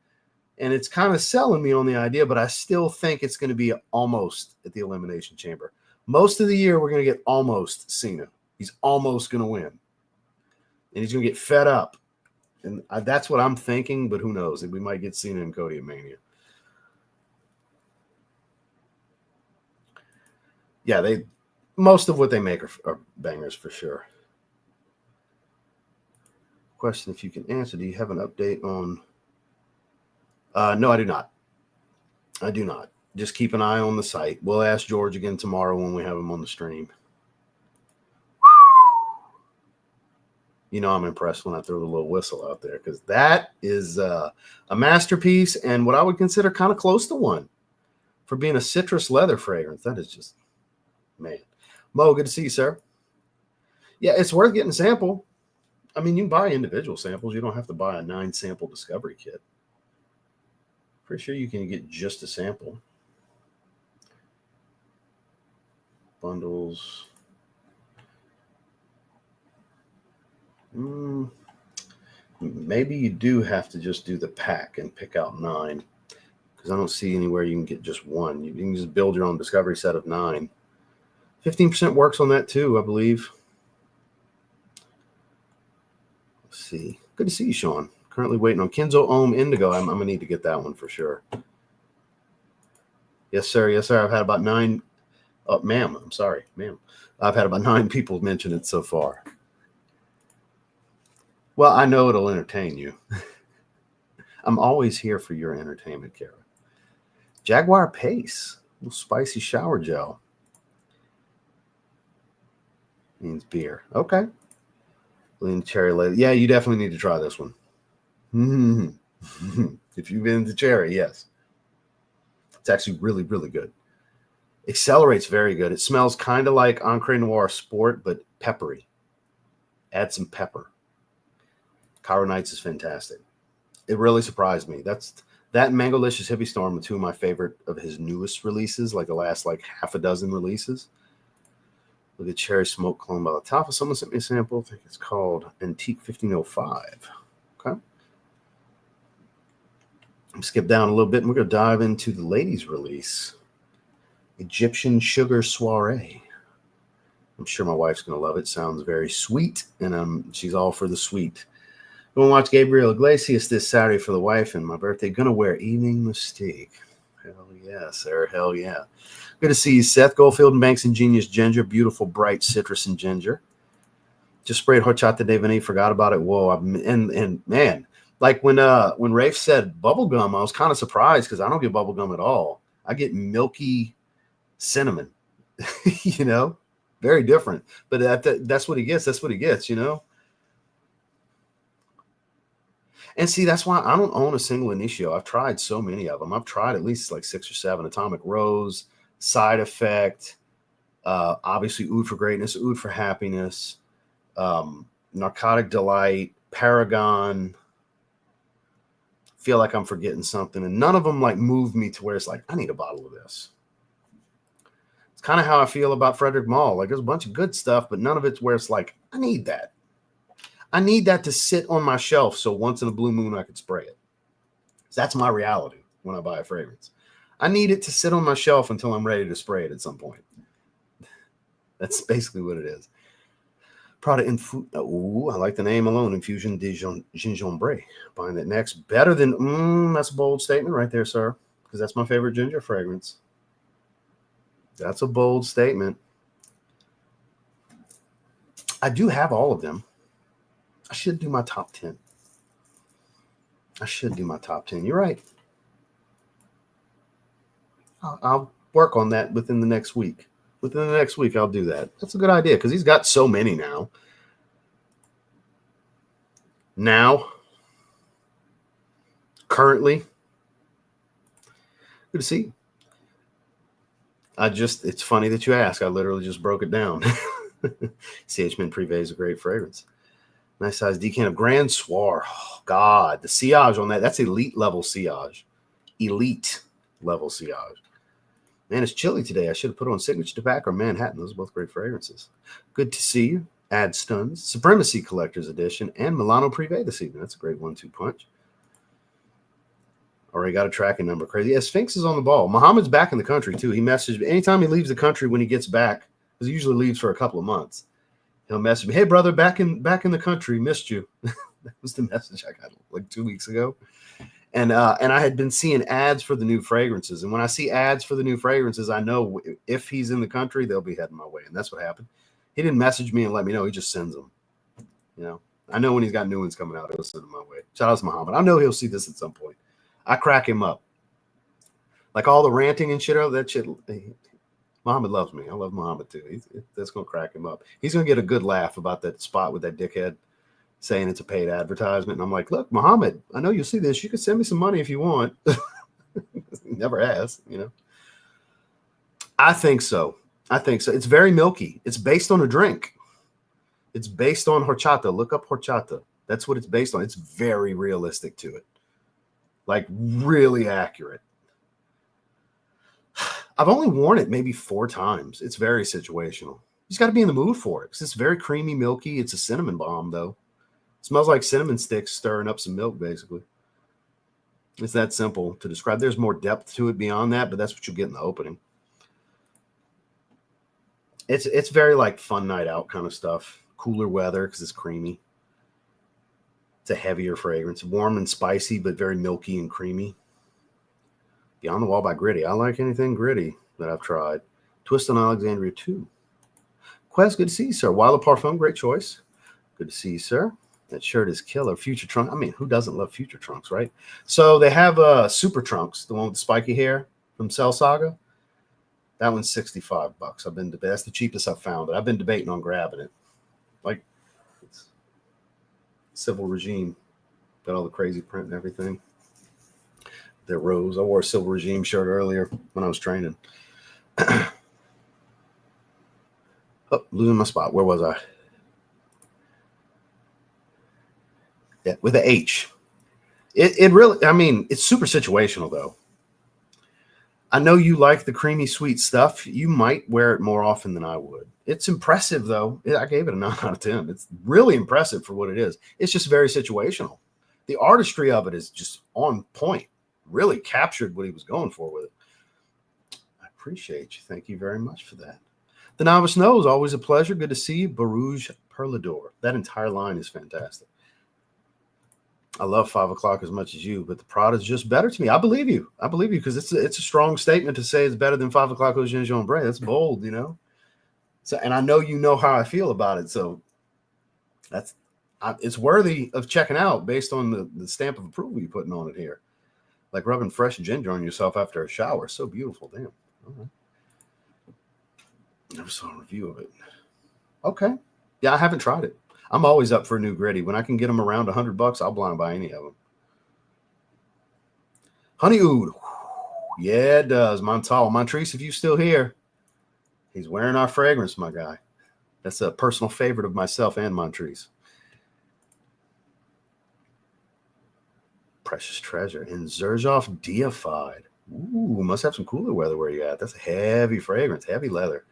And it's kind of selling me on the idea, but I still think it's going to be almost at the Elimination Chamber. Most of the year, we're going to get almost Cena. He's almost going to win. And he's going to get fed up. And that's what I'm thinking, but who knows? We might get Cena and Cody at Mania. Yeah, most of what they make are bangers for sure. Question if you can answer. Do you have an update on No, I do not. I do not. Just keep an eye on the site. We'll ask George again tomorrow when we have him on the stream. You know, I'm impressed when I throw the little whistle out there, because that is a masterpiece, and what I would consider kind of close to one for being a citrus leather fragrance. That is just, man. Mo, good to see you, sir. Yeah, it's worth getting a sample. I mean, you can buy individual samples. You don't have to buy a 9-sample discovery kit. Pretty sure you can get just a sample. Bundles. Maybe you do have to just do the pack and pick out 9, because I don't see anywhere you can get just one. You can just build your own discovery set of 9. 15% works on that too, I believe. Let's see. Good to see you, Sean. Currently waiting on Kenzo Ohm Indigo. I'm going to need to get that one for sure. Yes, sir. Yes, sir. I've had about 9. Oh, ma'am. I'm sorry, ma'am. I've had about 9 people mention it so far. Well, I know it'll entertain you. I'm always here for your entertainment, Kara. Jaguar Pace. A little spicy shower gel. Means beer. Okay. Lean cherry later. Yeah, you definitely need to try this one. If you've been to cherry, yes. It's actually really, really good. Accelerates very good. It smells kind of like Encre Noir Sport, but peppery. Add some pepper. Cairo Nights is fantastic. It really surprised me. That and Mangolicious Hippie Storm are 2 of my favorite of his newest releases, like the last half a dozen releases. Look at Cherry Smoke Clone by Lattafa. Someone sent me a sample. I think it's called Antique 1505. Okay. Skip down a little bit, and we're going to dive into the ladies' release. Egyptian Sugar Soiree. I'm sure my wife's going to love it. Sounds very sweet, and she's all for the sweet. Going to watch Gabriel Iglesias this Saturday for the wife and my birthday. Going to wear Evening Mystique. Hell yeah, Sarah. Hell yeah. Good to see you, Seth. Goldfield and Banks Ingenious Ginger. Beautiful, bright citrus and ginger. Just sprayed Horchata de Vanille. Forgot about it. Whoa. And man, like when Rafe said bubblegum, I was kind of surprised, because I don't get bubblegum at all. I get milky cinnamon. You know? Very different. But that's what he gets. That's what he gets, you know? And see, that's why I don't own a single Initio. I've tried so many of them. I've tried at least like 6 or 7. Atomic Rose, Side Effect, obviously Oud for Greatness, Oud for Happiness, Narcotic Delight, Paragon. Feel like I'm forgetting something. And none of them like move me to where it's like, I need a bottle of this. It's kind of how I feel about Frederick Malle. Like, there's a bunch of good stuff, but none of it's where it's like, I need that. I need that to sit on my shelf so once in a blue moon I could spray it. So that's my reality when I buy a fragrance. I need it to sit on my shelf until I'm ready to spray it at some point. That's basically what it is. Prada Ooh, I like the name alone. Infusion de Gingembre. Buying that next. Better than, that's a bold statement right there, sir. Because that's my favorite ginger fragrance. That's a bold statement. I do have all of them. I should do my top 10. I should do my top 10. You're right. I'll work on that within the next week. Within the next week, I'll do that. That's a good idea, because he's got so many now. Currently. Good to see you. It's funny that you ask. I literally just broke it down. CH Mint Privé is a great fragrance. Nice size decant of Grand Soir. Oh, God. The sillage on that. That's elite level sillage. Elite level sillage. Man, it's chilly today. I should have put on Signature Tobacco or Manhattan. Those are both great fragrances. Good to see you. Ad Stuns. Supremacy Collector's Edition. And Milano Privé this evening. That's a great 1-2 punch. Already got a tracking number. Crazy. Yeah, Sphinx is on the ball. Muhammad's back in the country, too. He messaged me. Anytime he leaves the country when he gets back, because he usually leaves for a couple of months, he'll message me, hey, brother, back in the country, missed you. That was the message I got like 2 weeks ago. And I had been seeing ads for the new fragrances. And when I see ads for the new fragrances, I know if he's in the country, they'll be heading my way. And that's what happened. He didn't message me and let me know. He just sends them. You know, I know when he's got new ones coming out, he'll send them my way. Shout out to Muhammad. I know he'll see this at some point. I crack him up. Like all the ranting and shit, that shit. Muhammad loves me. I love Muhammad too. That's going to crack him up. He's going to get a good laugh about that spot with that dickhead saying it's a paid advertisement. And I'm like, look, Muhammad, I know you'll see this. You can send me some money if you want. Never has, you know. I think so. It's very milky. It's based on a drink. It's based on horchata. Look up horchata. That's what it's based on. It's very realistic to it. Like really accurate. I've only worn it maybe 4 times. It's very situational. You just got to be in the mood for it. It's very creamy, milky. It's a cinnamon bomb, though. It smells like cinnamon sticks stirring up some milk, basically. It's that simple to describe. There's more depth to it beyond that, but that's what you get in the opening. It's very like fun night out kind of stuff. Cooler weather because it's creamy. It's a heavier fragrance. Warm and spicy, but very milky and creamy. Beyond the Wall by Gritty. I like anything gritty that I've tried. Twist on Alexandria 2. Quest, good to see you, sir. Wild Parfum, great choice. Good to see you, sir. That shirt is killer. Future Trunk. I mean, who doesn't love Future Trunks, right? So they have Super Trunks, the one with the spiky hair from Cell Saga. That one's $65. That's the cheapest I've found it. I've been debating on grabbing it. Like, it's Civil Regime. Got all the crazy print and everything. Their rose. I wore a Civil Regime shirt earlier when I was training. Oh, losing my spot. Where was I? Yeah, with the H. It really, I mean, it's super situational, though. I know you like the creamy, sweet stuff. You might wear it more often than I would. It's impressive, though. I gave it a 9 out of 10. It's really impressive for what it is. It's just very situational. The artistry of it is just on point. Really captured what he was going for with it. I appreciate you. Thank you very much for that. The Novice Knows, always a pleasure. Good to see you. Barouge Perlador. That entire line is fantastic. I love 5 o'clock as much as you, but the Prada is just better to me. I believe you. I believe you because it's a strong statement to say it's better than 5 o'clock au gingembre. That's bold, you know. So, and I know you know how I feel about it. So it's worthy of checking out based on the stamp of approval you're putting on it here. Like rubbing fresh ginger on yourself after a shower. So beautiful. Damn. All right. Never saw a review of it. Okay. Yeah, I haven't tried it. I'm always up for a new gritty. When I can get them around $100, I'll blind buy any of them. Honey Oud. Yeah, it does. Montal. Montrese, if you're still here, he's wearing our fragrance, my guy. That's a personal favorite of myself and Montrese. Precious Treasure. And Zerzhov Deified. Ooh, must have some cooler weather where you're at. That's a heavy fragrance, heavy leather.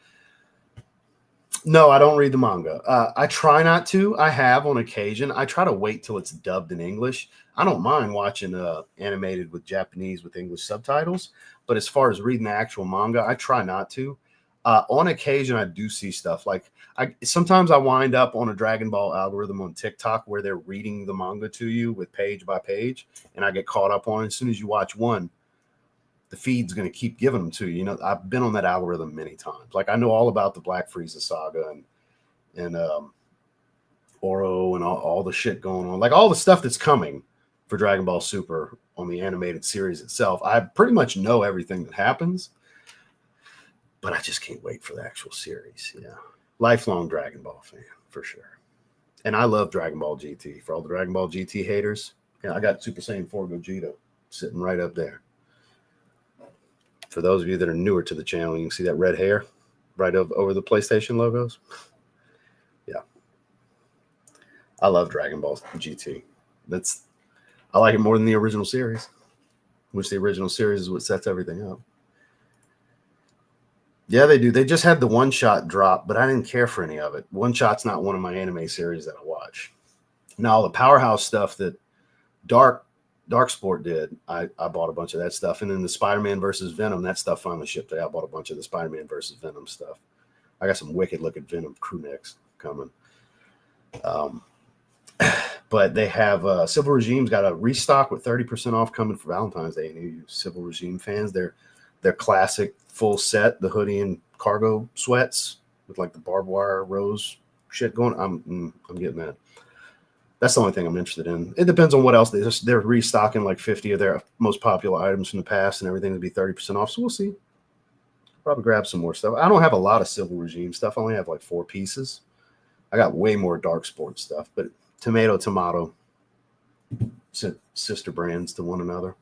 No, I don't read the manga. I try not to. I have on occasion. I try to wait till it's dubbed in English. I don't mind watching animated with Japanese with English subtitles. But as far as reading the actual manga, I try not to. On occasion, I do see stuff. Like sometimes I wind up on a Dragon Ball algorithm on TikTok where they're reading the manga to you with page by page. And I get caught up on it. As soon as you watch one, the feed's going to keep giving them to you. You know, I've been on that algorithm many times. Like I know all about the Black Frieza saga and Oro and all the shit going on. Like all the stuff that's coming for Dragon Ball Super on the animated series itself. I pretty much know everything that happens, but I just can't wait for the actual series. Yeah. Lifelong Dragon Ball fan for sure. And I love Dragon Ball GT. For all the Dragon Ball GT haters, yeah, I got Super Saiyan 4 Gogeta sitting right up there. For those of you that are newer to the channel, you can see that red hair right over the PlayStation logos. Yeah. I love Dragon Ball GT. I like it more than the original series, which the original series is what sets everything up. Yeah, they do. They just had the One Shot drop, but I didn't care for any of it. One Shot's not one of my anime series that I watch. Now, the Powerhouse stuff that Dark Sport did, I bought a bunch of that stuff. And then the Spider-Man versus Venom, that stuff finally shipped today. I bought a bunch of the Spider-Man versus Venom stuff. I got some wicked looking Venom crew necks coming. But they have Civil Regime's got a restock with 30% off coming for Valentine's Day. And you Civil Regime fans, their classic full set, the hoodie and cargo sweats with like the barbed wire rose shit going. I'm getting that. That's the only thing I'm interested in. It depends on what else they're restocking like 50 of their most popular items from the past and everything to be 30% off. So we'll see. Probably grab some more stuff. I don't have a lot of Civil Regime stuff. I only have like 4 pieces. I got way more Dark Sports stuff, but tomato, sister brands to one another.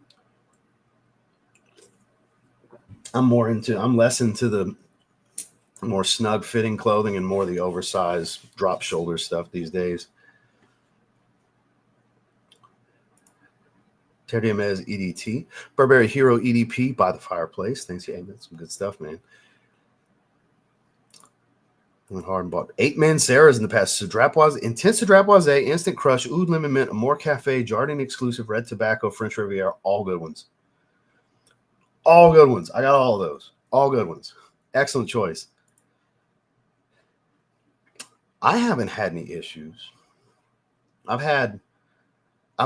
I'm less into the more snug fitting clothing and more the oversized drop shoulder stuff these days. Terdiamez EDT. Burberry Hero EDP by the fireplace. Thanks. Yeah, that's some good stuff, man. Went hard and bought 8 Manceras in the past. So Drapoise, Intense Drapoise, Instant Crush, Oud Lemon Mint, Amore Cafe, Jardin Exclusive, Red Tobacco, French Riviera. All good ones. All good ones. I got all of those. All good ones. Excellent choice. I haven't had any issues. I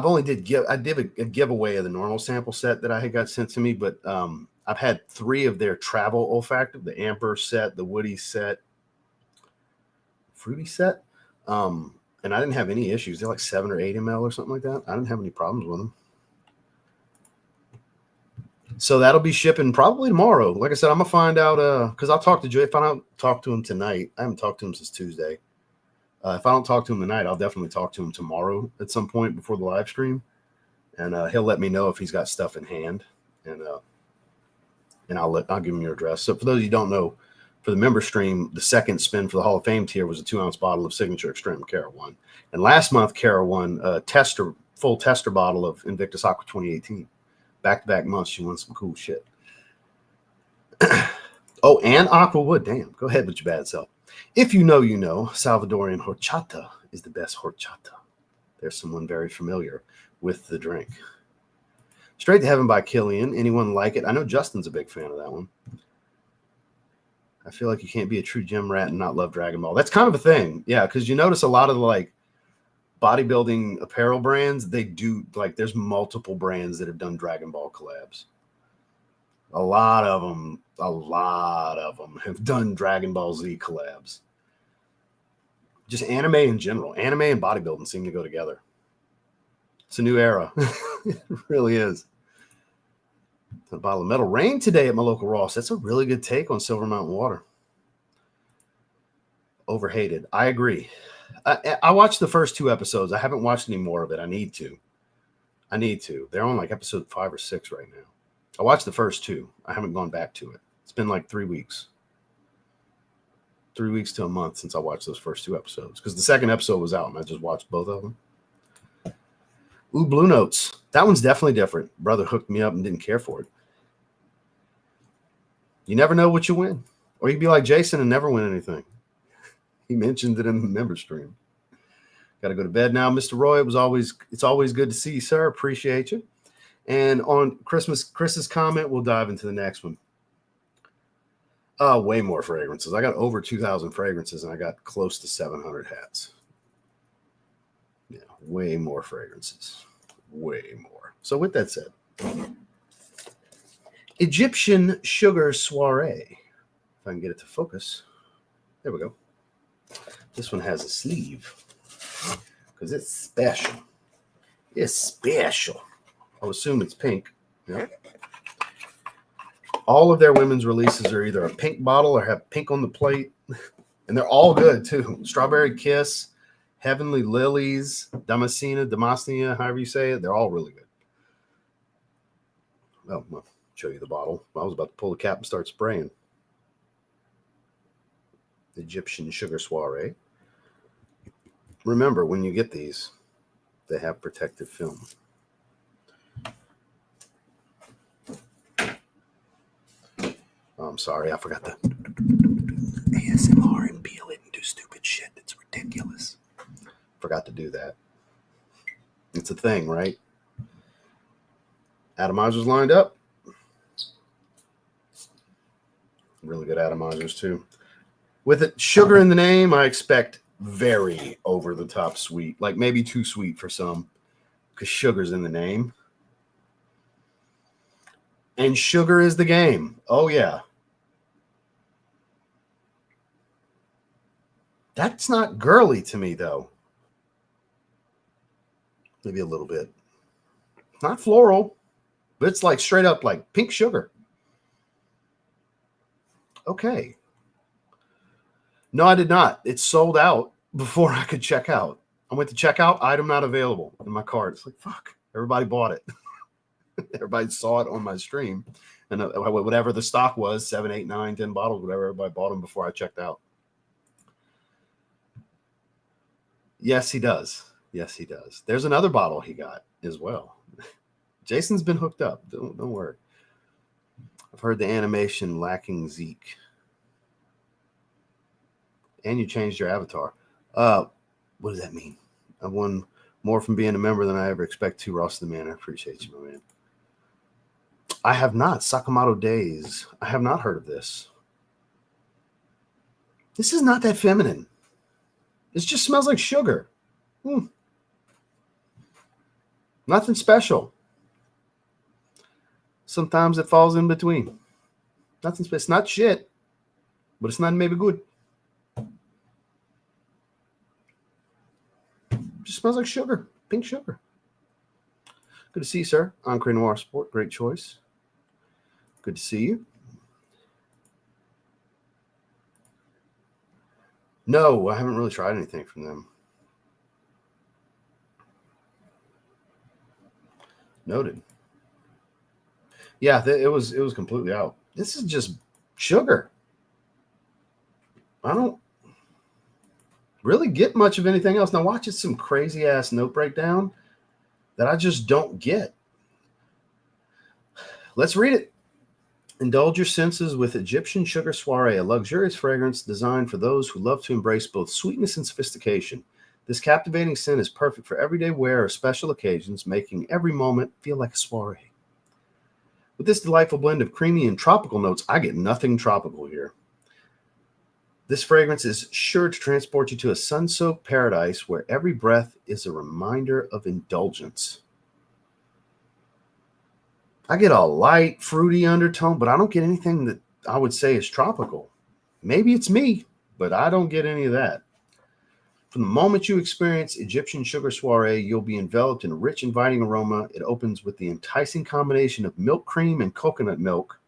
did a giveaway of the normal sample set that I had got sent to me, but I've had 3 of their travel olfactive, the Amber set, the Woody set, Fruity set. And I didn't have any issues. They're like 7 or 8 ml or something like that. I didn't have any problems with them. So that'll be shipping probably tomorrow. Like I said, I'm gonna find out because I'll talk to Joey. If I don't talk to him tonight, I haven't talked to him since Tuesday. If I don't talk to him tonight, I'll definitely talk to him tomorrow at some point before the live stream, and he'll let me know if he's got stuff in hand, and I'll give him your address. So for those of you who don't know, for the member stream, the second spin for the Hall of Fame tier was a 2-ounce bottle of Signature Extreme Cara won, and last month Cara won a full tester bottle of Invictus Aqua 2018. Back-to-back months, she won some cool shit. Oh, and Aqua Wood. Damn, go ahead with your bad self. If you know, you know, Salvadorian horchata is the best horchata. There's someone very familiar with the drink. Straight to Heaven by Killian. Anyone like it? I know Justin's a big fan of that one. I feel like you can't be a true gym rat and not love Dragon Ball. That's kind of a thing. Yeah, because you notice a lot of the like bodybuilding apparel brands, they do like there's multiple brands that have done Dragon Ball collabs. A lot of them have done Dragon Ball Z collabs. Just anime in general. Anime and bodybuilding seem to go together. It's a new era. It really is. A bottle of Metal Rain today at my local Ross. That's a really good take on Silver Mountain Water. Overhated. I agree. I watched the first 2 episodes. I haven't watched any more of it. I need to. They're on like episode 5 or 6 right now. I watched the first 2. I haven't gone back to it. It's been like 3 weeks. 3 weeks to a month since I watched those first 2 episodes. Because the second episode was out and I just watched both of them. Ooh, Blue Notes. That one's definitely different. Brother hooked me up and didn't care for it. You never know what you win. Or you can be like Jason and never win anything. He mentioned it in the member stream. Got to go to bed now, Mr. Roy. It's always good to see you, sir. Appreciate you. And on Chris's comment, we'll dive into the next one. Way more fragrances. I got over 2,000 fragrances and I got close to 700 hats. Yeah, way more fragrances. Way more. So with that said, Egyptian Sugar Soiree. If I can get it to focus. There we go. This one has a sleeve because it's special. It's special. I'll assume it's pink. Yep. All of their women's releases are either a pink bottle or have pink on the plate. And they're all good, too. Strawberry Kiss, Heavenly Lilies, Damascena, however you say it. They're all really good. Well, I'll show you the bottle. I was about to pull the cap and start spraying. Egyptian Sugar Soiree. Remember, when you get these, they have protective film. Oh, I'm sorry, I forgot the ASMR and peel it and do stupid shit. It's ridiculous. Forgot to do that. It's a thing, right? Atomizers lined up. Really good atomizers, too. With it, sugar in the name, I expect very over-the-top sweet. Like maybe too sweet for some. Because sugar's in the name. And sugar is the game. Oh, yeah. That's not girly to me, though. Maybe a little bit. Not floral, but it's like straight up like pink sugar. Okay. No, I did not. It sold out before I could check out. I went to check out, item not available in my cart. It's like, fuck, everybody bought it. Everybody saw it on my stream. And whatever the stock was, 7, 8, 9, 10 bottles, whatever, everybody bought them before I checked out. Yes, he does. Yes, he does. There's another bottle he got as well. Jason's been hooked up. Don't worry. I've heard the animation lacking Zeke. And you changed your avatar. What does that mean? I won more from being a member than I ever expect to, Ross the Man. I appreciate you, my man. I have not. Sakamoto Days. I have not heard of this. This is not that feminine. This just smells like sugar. Nothing special. Sometimes it falls in between. Nothing special. It's not shit, but it's not maybe good. Just smells like sugar. Pink sugar. Good to see you, sir. Encre Noir Sport. Great choice. Good to see you. No, I haven't really tried anything from them. Noted. Yeah, it was completely out. This is just sugar. I don't really get much of anything else. Now watch it, some crazy ass note breakdown that I just don't get. Let's read it. Indulge your senses with Egyptian Sugar Soiree, a luxurious fragrance designed for those who love to embrace both sweetness and sophistication. This captivating scent is perfect for everyday wear or special occasions, making every moment feel like a soiree. With this delightful blend of creamy and tropical notes, I get nothing tropical here. This fragrance is sure to transport you to a sun-soaked paradise where every breath is a reminder of indulgence. I get a light, fruity undertone, but I don't get anything that I would say is tropical. Maybe it's me, but I don't get any of that. From the moment you experience Egyptian Sugar Soiree, you'll be enveloped in a rich, inviting aroma. It opens with the enticing combination of milk cream and coconut milk.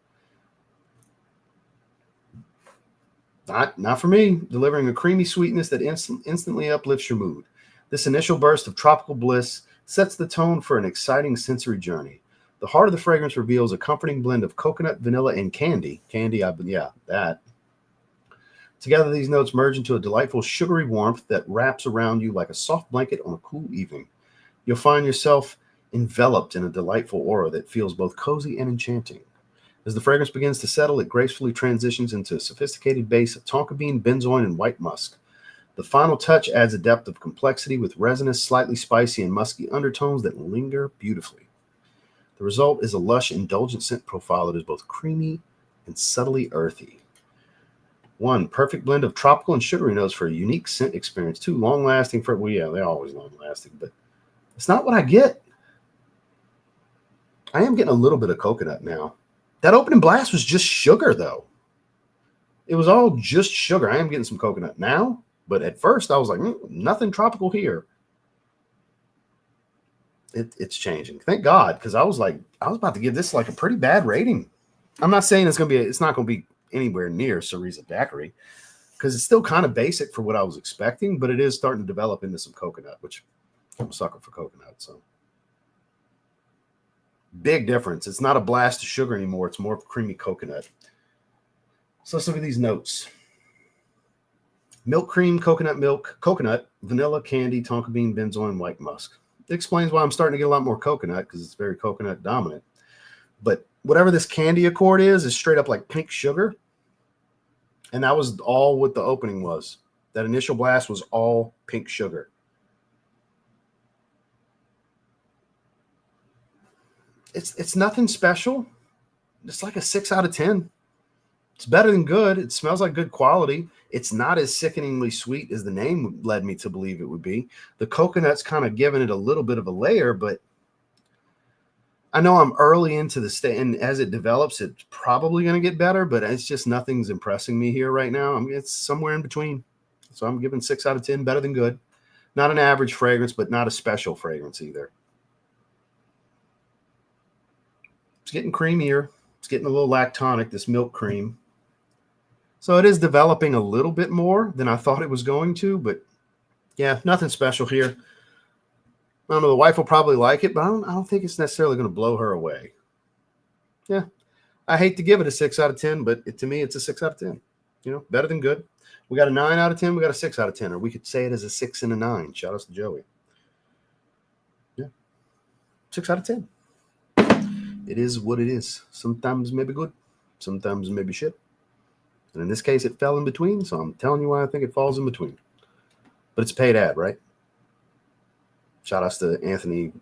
Not for me, delivering a creamy sweetness that instantly uplifts your mood. This initial burst of tropical bliss sets the tone for an exciting sensory journey. The heart of the fragrance reveals a comforting blend of coconut, vanilla, and candy. That. Together, these notes merge into a delightful sugary warmth that wraps around you like a soft blanket on a cool evening. You'll find yourself enveloped in a delightful aura that feels both cozy and enchanting. As the fragrance begins to settle, it gracefully transitions into a sophisticated base of tonka bean, benzoin, and white musk. The final touch adds a depth of complexity with resinous, slightly spicy, and musky undertones that linger beautifully. The result is a lush, indulgent scent profile that is both creamy and subtly earthy. 1, perfect blend of tropical and sugary notes for a unique scent experience. 2, long-lasting for, well, yeah, they're always long-lasting, but it's not what I get. I am getting a little bit of coconut now. That opening blast was just sugar, though. It was all just sugar. I am getting some coconut now, but at first I was like, nothing tropical here. It's changing. Thank God, because I was about to give this like a pretty bad rating. I'm not saying it's not going to be anywhere near Cereza Daiquiri, because it's still kind of basic for what I was expecting, but it is starting to develop into some coconut, which I'm a sucker for coconut. So big difference. It's not a blast of sugar anymore. It's more of creamy coconut. So let's look at these notes. Milk cream, coconut milk, coconut, vanilla, candy, tonka bean, benzoin, white musk. It explains why I'm starting to get a lot more coconut, because it's very coconut dominant. But whatever this candy accord is straight up like pink sugar. And that was all what the opening was. That initial blast was all pink sugar. It's nothing special. It's like a 6 out of 10. It's better than good. It smells like good quality. It's not as sickeningly sweet as the name led me to believe it would be. The coconut's kind of giving it a little bit of a layer, but I know I'm early into the state, and as it develops, it's probably going to get better, but it's just nothing's impressing me here right now. It's somewhere in between. So I'm giving 6 out of 10, better than good. Not an average fragrance, but not a special fragrance either. It's getting creamier. It's getting a little lactonic, this milk cream. So it is developing a little bit more than I thought it was going to, but yeah, nothing special here. I don't know, the wife will probably like it, but I don't think it's necessarily going to blow her away. Yeah, I hate to give it a 6 out of 10, but to me, it's a 6 out of 10. You know, better than good. We got a 9 out of 10. We got a 6 out of 10, or we could say it as a 6 and a 9. Shout out to Joey. Yeah, 6 out of 10. It is what it is. Sometimes maybe good, sometimes maybe shit. And in this case, it fell in between, so I'm telling you why I think it falls in between. But it's a paid ad, right? Shout outs to Anthony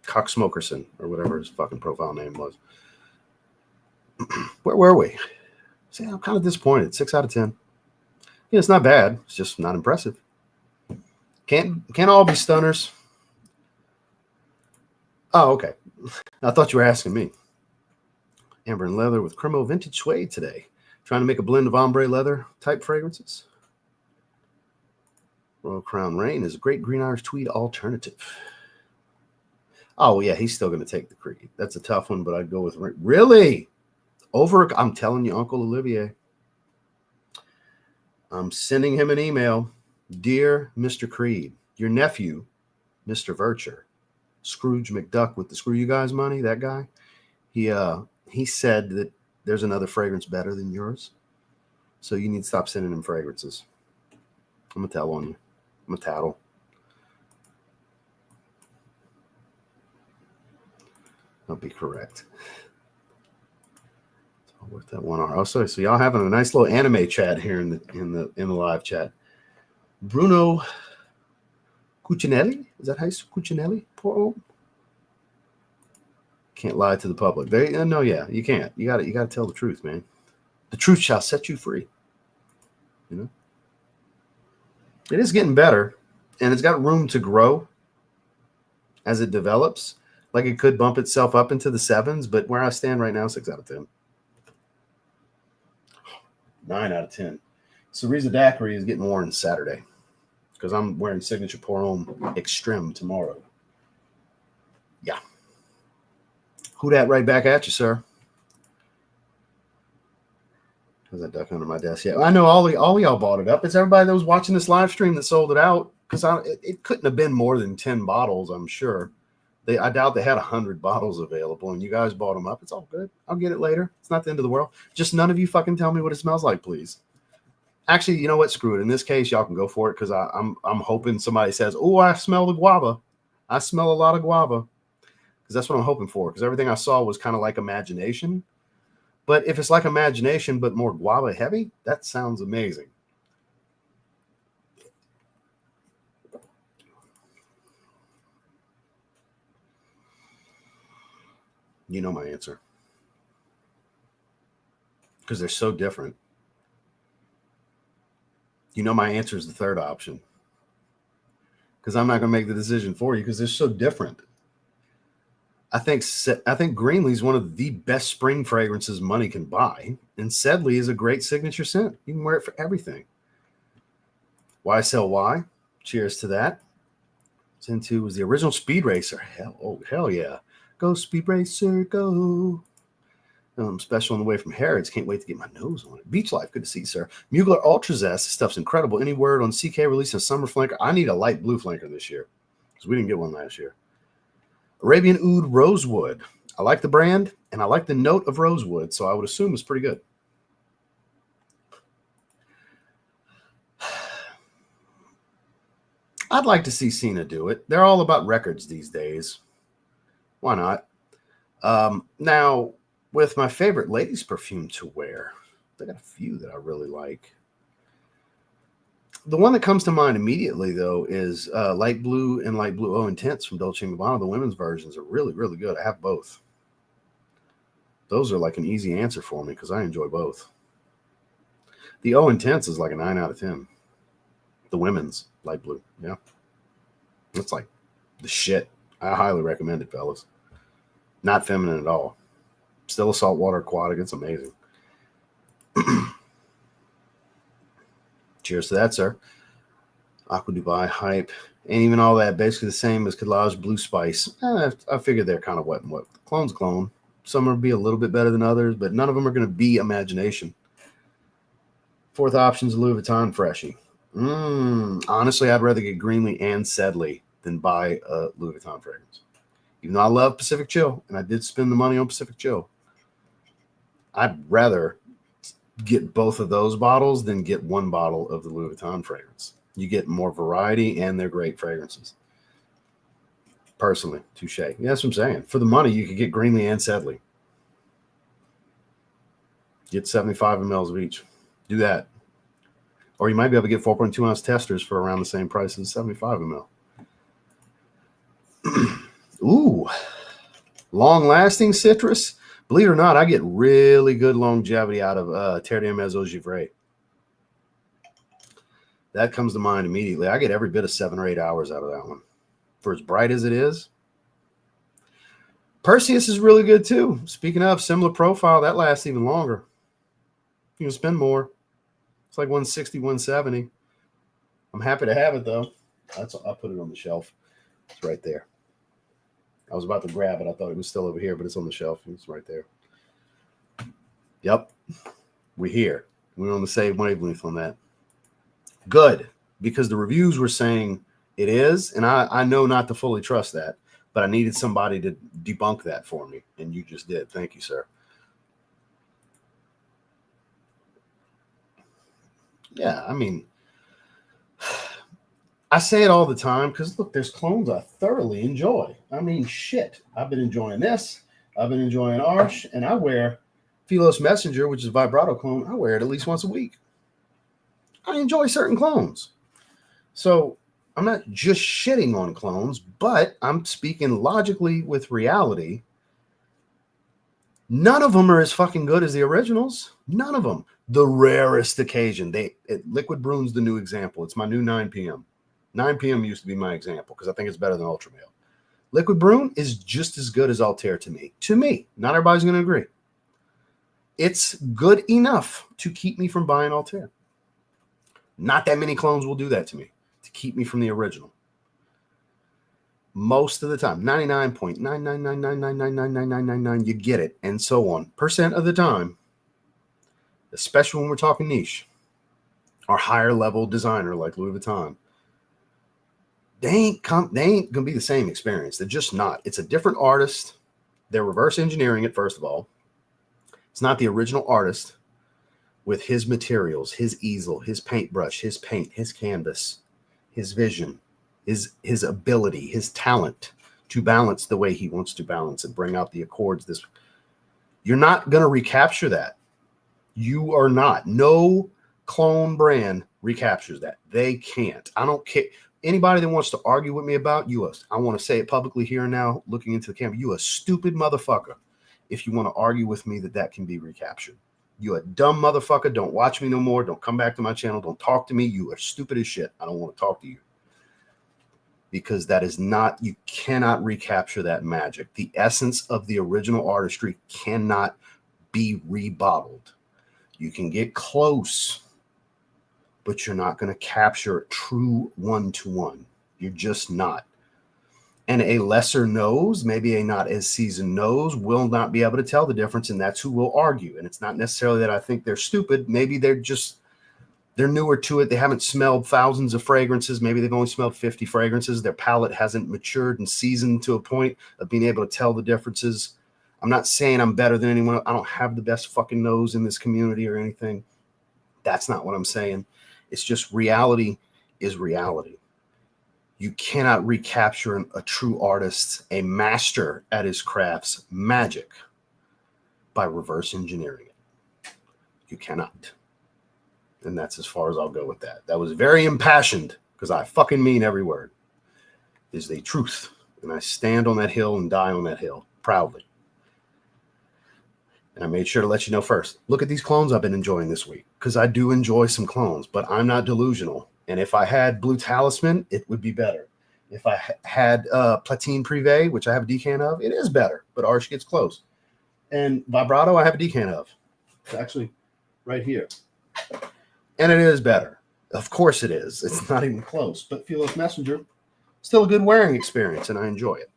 Cocksmokerson, or whatever his fucking profile name was. Where were we? See, I'm kind of disappointed. 6 out of 10. Yeah, it's not bad. It's just not impressive. Can't all be stunners. Oh, okay. I thought you were asking me. Amber and leather with Cremo vintage suede today. Trying to make a blend of ombre leather type fragrances. Royal Crown Rain is a great green Irish tweed alternative. Oh, yeah, he's still going to take the Creed. That's a tough one, but I'd go with Rain. Really? I'm telling you, Uncle Olivier. I'm sending him an email. Dear Mr. Creed, your nephew, Mr. Vircher, Scrooge McDuck with the Screw You Guys money, that guy, he said that there's another fragrance better than yours. So you need to stop sending him fragrances. I'm going to tell on you. I'm going to tattle. I'll be correct. So worth that 1 hour. Oh, so y'all having a nice little anime chat here in the live chat. Bruno Cucinelli? Is that how you say Cucinelli? Poor Can't lie to the public. No, yeah, you can't. You got to tell the truth, man. The truth shall set you free. You know, it is getting better, and it's got room to grow as it develops. Like it could bump itself up into the 7s, but where I stand right now, 6 out of 10. 9 out of 10. Cereza Daiquiri is getting worn Saturday because I'm wearing Signature Pour Homme Extreme tomorrow. Yeah. Who that right back at you, sir? How's that duck under my desk? Yeah, I know all y'all bought it up. It's everybody that was watching this live stream that sold it out because it couldn't have been more than 10 bottles, I'm sure. I doubt they had 100 bottles available, and you guys bought them up. It's all good. I'll get it later. It's not the end of the world. Just none of you fucking tell me what it smells like, please. Actually, you know what? Screw it. In this case, y'all can go for it because I'm hoping somebody says, "Oh, I smell the guava. I smell a lot of guava," because that's what I'm hoping for. Because everything I saw was kind of like imagination. But if it's like imagination but more guava heavy, that sounds amazing. You know my answer. Because they're so different. You know my answer is the third option. Because I'm not going to make the decision for you because they're so different. I think Greenlee is one of the best spring fragrances money can buy. And Sedley is a great signature scent. You can wear it for everything. Why sell why? Cheers to that. Scent 2 was the original Speed Racer. Hell yeah. Go Speed Racer, go. Special on the way from Harrods. Can't wait to get my nose on it. Beach Life, good to see you, sir. Mugler Ultra Zest. This stuff's incredible. Any word on CK releasing a summer flanker? I need a light blue flanker this year because we didn't get one last year. Arabian Oud Rosewood. I like the brand, and I like the note of rosewood, so I would assume it's pretty good. I'd like to see Cena do it. They're all about records these days. Why not? Now, with my favorite ladies' perfume to wear, I got a few that I really like. The one that comes to mind immediately, though, is Light Blue and Light Blue O Intense from Dolce & Gabbana. The women's versions are really, really good. I have both. Those are like an easy answer for me because I enjoy both. The O Intense is like a 9 out of 10. The women's Light Blue, yeah. It's like the shit. I highly recommend it, fellas. Not feminine at all. Still a saltwater aquatic. It's amazing. Cheers to that, sir. Aqua Dubai Hype. Ain't even all that. Basically the same as Collage Blue Spice. I figured they're kind of wet and wet. Clone's clone. Some will be a little bit better than others, but none of them are going to be imagination. Fourth option is Louis Vuitton Freshie. Honestly, I'd rather get Greenlee and Sedley than buy a Louis Vuitton fragrance. Even though I love Pacific Chill, and I did spend the money on Pacific Chill, I'd rather get both of those bottles than get one bottle of the Louis Vuitton fragrance. You get more variety, and they're great fragrances. Personally, touche. Yeah, that's what I'm saying. For the money, you could get Greenlee and Sedley. Get 75 mLs of each. Do that. Or you might be able to get 4.2 ounce testers for around the same price as 75 ml. Ooh, long-lasting citrus. Believe it or not, I get really good longevity out of Terre de Maison Givray. That comes to mind immediately. I get every bit of 7 or 8 hours out of that one. For as bright as it is. Perseus is really good too. Speaking of similar profile, that lasts even longer. You can spend more. It's like 160, 170. I'm happy to have it though. I'll put it on the shelf. It's right there. I was about to grab it. I thought it was still over here, but it's on the shelf. It's right there. Yep. We're here. We're on the same wavelength on that. Good. Because the reviews were saying it is, and I know not to fully trust that, but I needed somebody to debunk that for me, and you just did. Thank you, sir. Yeah, I mean, I say it all the time because, look, there's clones I thoroughly enjoy. I mean, shit. I've been enjoying this. I've been enjoying Arsh, and I wear Philos Messenger, which is a vibrato clone. I wear it at least once a week. I enjoy certain clones. So I'm not just shitting on clones, but I'm speaking logically with reality. None of them are as fucking good as the originals. None of them. The rarest occasion. Liquid Brune's the new example. It's my new 9 p.m. 9 p.m. used to be my example because I think it's better than Ultra Male. Liquid Brune is just as good as Altair to me. To me. Not everybody's going to agree. It's good enough to keep me from buying Altair. Not that many clones will do that to me, to keep me from the original. Most of the time, 99.99999999999, you get it, and so on. % of the time, especially when we're talking niche, or higher level designer like Louis Vuitton, they ain't gonna be the same experience. They're just not. It's a different artist. They're reverse engineering it, first of all. It's not the original artist with his materials, his easel, his paintbrush, his paint, his canvas, his vision, his ability, his talent to balance the way he wants to balance and bring out the accords. You're not going to recapture that. You are not. No clone brand recaptures that. They can't. I don't care. Anybody that wants to argue with me about you, I want to say it publicly here and now, looking into the camera, you a stupid motherfucker if you want to argue with me that can be recaptured. You a dumb motherfucker. Don't watch me no more. Don't come back to my channel. Don't talk to me. You are stupid as shit. I don't want to talk to you. Because that is not, you cannot recapture that magic. The essence of the original artistry cannot be rebottled. You can get close, but you're not going to capture a true one-to-one. You're just not. And a lesser nose, maybe a not as seasoned nose, will not be able to tell the difference, and that's who will argue. And it's not necessarily that I think they're stupid. Maybe they're newer to it. They haven't smelled thousands of fragrances. Maybe they've only smelled 50 fragrances. Their palate hasn't matured and seasoned to a point of being able to tell the differences. I'm not saying I'm better than anyone. I don't have the best fucking nose in this community or anything. That's not what I'm saying. It's just reality is reality. You cannot recapture a true artist, a master at his craft's magic by reverse engineering it. You cannot. And that's as far as I'll go with that. That was very impassioned because I fucking mean every word. Is the truth. And I stand on that hill and die on that hill proudly. And I made sure to let you know first. Look at these clones I've been enjoying this week because I do enjoy some clones, but I'm not delusional. And if I had Blue Talisman, it would be better. If I had Platine Privé, which I have a decan of, it is better, but Arsh gets close. And Vibrato, I have a decan of. It's actually right here. And it is better. Of course it is. It's not even close. But Fearless Messenger, still a good wearing experience, and I enjoy it.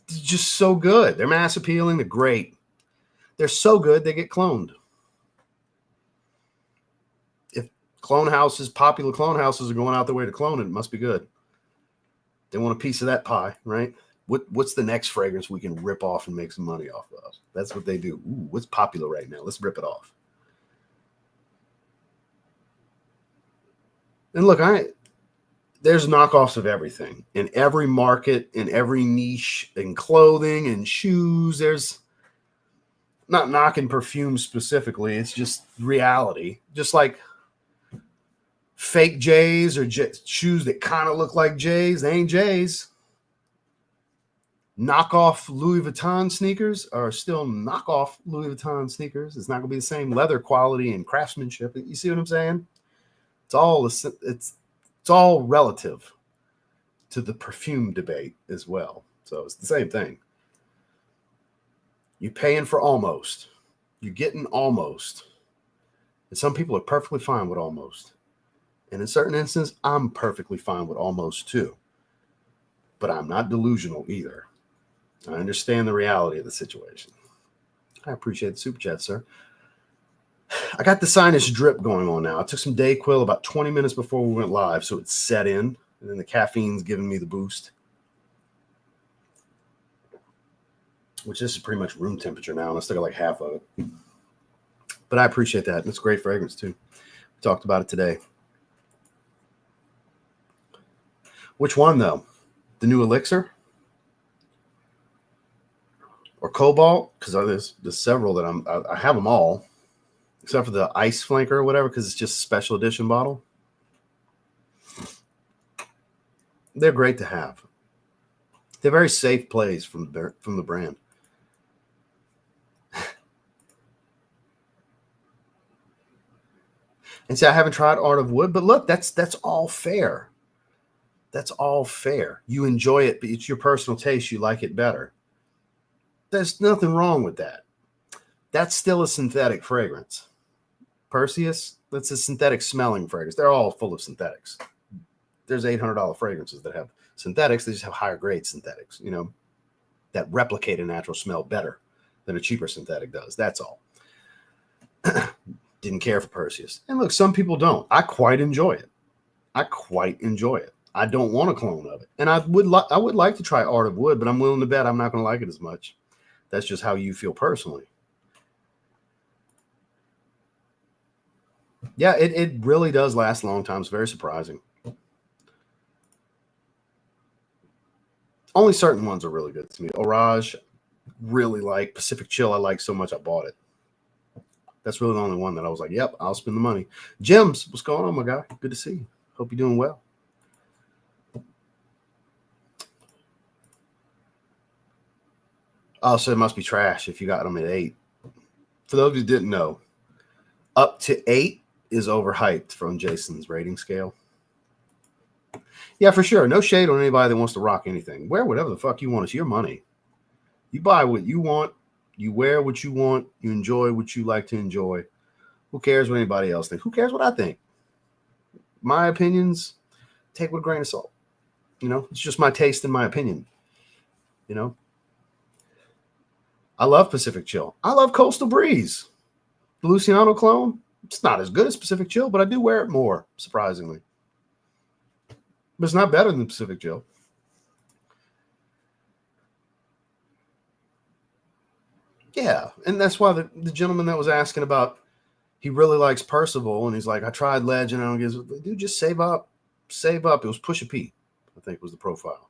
It's just so good. They're mass appealing. They're great. They're so good, they get cloned. If popular clone houses are going out their way to clone it, it must be good. They want a piece of that pie, right? What's the next fragrance we can rip off and make some money off of? That's what they do. Ooh, what's popular right now? Let's rip it off. And look, there's knockoffs of everything in every market, in every niche, in clothing and shoes. There's not knocking perfume specifically. It's just reality. Just like fake J's or shoes that kind of look like J's. They ain't J's. Knockoff Louis Vuitton sneakers are still knockoff Louis Vuitton sneakers. It's not going to be the same leather quality and craftsmanship. You see what I'm saying? It's all relative to the perfume debate as well. So it's the same thing. You're paying for almost. You're getting almost. And some people are perfectly fine with almost. And in certain instances, I'm perfectly fine with almost too. But I'm not delusional either. I understand the reality of the situation. I appreciate the super chat, sir. I got the sinus drip going on now. I took some Dayquil about 20 minutes before we went live, so it's set in. And then the caffeine's giving me the boost. Which this is pretty much room temperature now, and I still got like half of it. But I appreciate that. It's a great fragrance, too. We talked about it today. Which one, though? The new Elixir? Or Cobalt? Because there's several that I have them all. Except for the Ice Flanker or whatever, because it's just a special edition bottle. They're great to have. They're very safe plays from the brand. And see, I haven't tried Art of Wood, but look, that's all fair. That's all fair. You enjoy it, but it's your personal taste. You like it better. There's nothing wrong with that. That's still a synthetic fragrance. Perseus, that's a synthetic smelling fragrance. They're all full of synthetics. There's $800 fragrances that have synthetics. They just have higher grade synthetics, that replicate a natural smell better than a cheaper synthetic does. That's all. Didn't care for Perseus. And look, some people don't. I quite enjoy it. I don't want a clone of it. And I would like to try Art of Wood, but I'm willing to bet I'm not going to like it as much. That's just how you feel personally. Yeah, it really does last a long time. It's very surprising. Only certain ones are really good to me. Orage, really like. Pacific Chill, I like so much I bought it. That's really the only one that I was like, yep, I'll spend the money. Jims, what's going on, my guy? Good to see you. Hope you're doing well. Oh, so it must be trash if you got them at 8. For those who didn't know, up to 8 is overhyped from Jason's rating scale. Yeah, for sure. No shade on anybody that wants to rock anything. Wear whatever the fuck you want. It's your money. You buy what you want. You wear what you want. You enjoy what you like to enjoy. Who cares what anybody else thinks? Who cares what I think? My opinions, take with a grain of salt. It's just my taste and my opinion. I love Pacific Chill. I love Coastal Breeze. The Luciano clone, it's not as good as Pacific Chill, but I do wear it more, surprisingly. But it's not better than Pacific Chill. Yeah, and that's why the gentleman that was asking about, he really likes Percival, and he's like, I tried Legend. I don't get, dude, just save up. Save up. It was Pusha P, I think was the profile.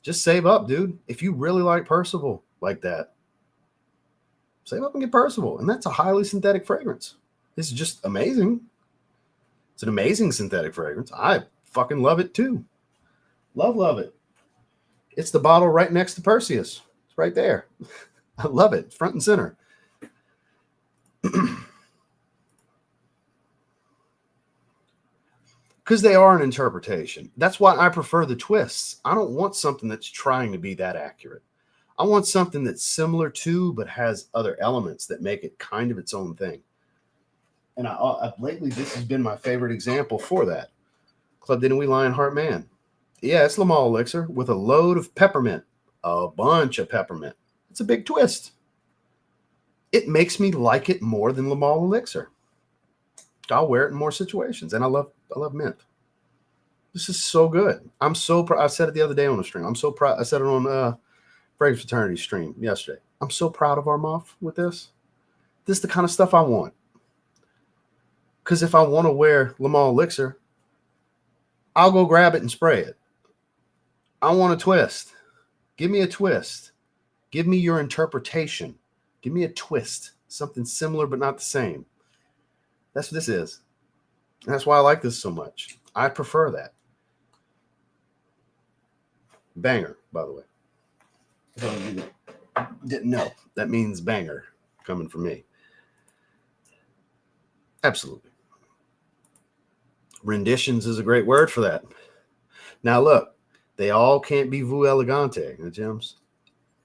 Just save up, dude. If you really like Percival like that, save up and get Percival. And that's a highly synthetic fragrance. It's just amazing. It's an amazing synthetic fragrance. I fucking love it too. Love it. It's the bottle right next to Perseus. It's right there. I love it. Front and center. Because they are an interpretation. That's why I prefer the twists. I don't want something that's trying to be that accurate. I want something that's similar to, but has other elements that make it kind of its own thing. And lately, this has been my favorite example for that. Club Didn't We Lionheart Man. Yeah, it's Lamol Elixir with a load of peppermint, a bunch of peppermint. It's a big twist. It makes me like it more than Lamol Elixir. I'll wear it in more situations, and I love mint. This is so good. I'm so proud. I said it the other day on the stream. I'm so proud. I said it on Fragrance Fraternity stream yesterday. I'm so proud of our muff with this. This is the kind of stuff I want. Because if I want to wear Lamol Elixir, I'll go grab it and spray it. I want a twist. Give me a twist. Give me your interpretation. Give me a twist. Something similar but not the same. That's what this is. And that's why I like this so much. I prefer that. Banger, by the way. If I didn't know, that means banger coming from me. Absolutely. Renditions is a great word for that. Now look, they all can't be Vu Elegante, Gems.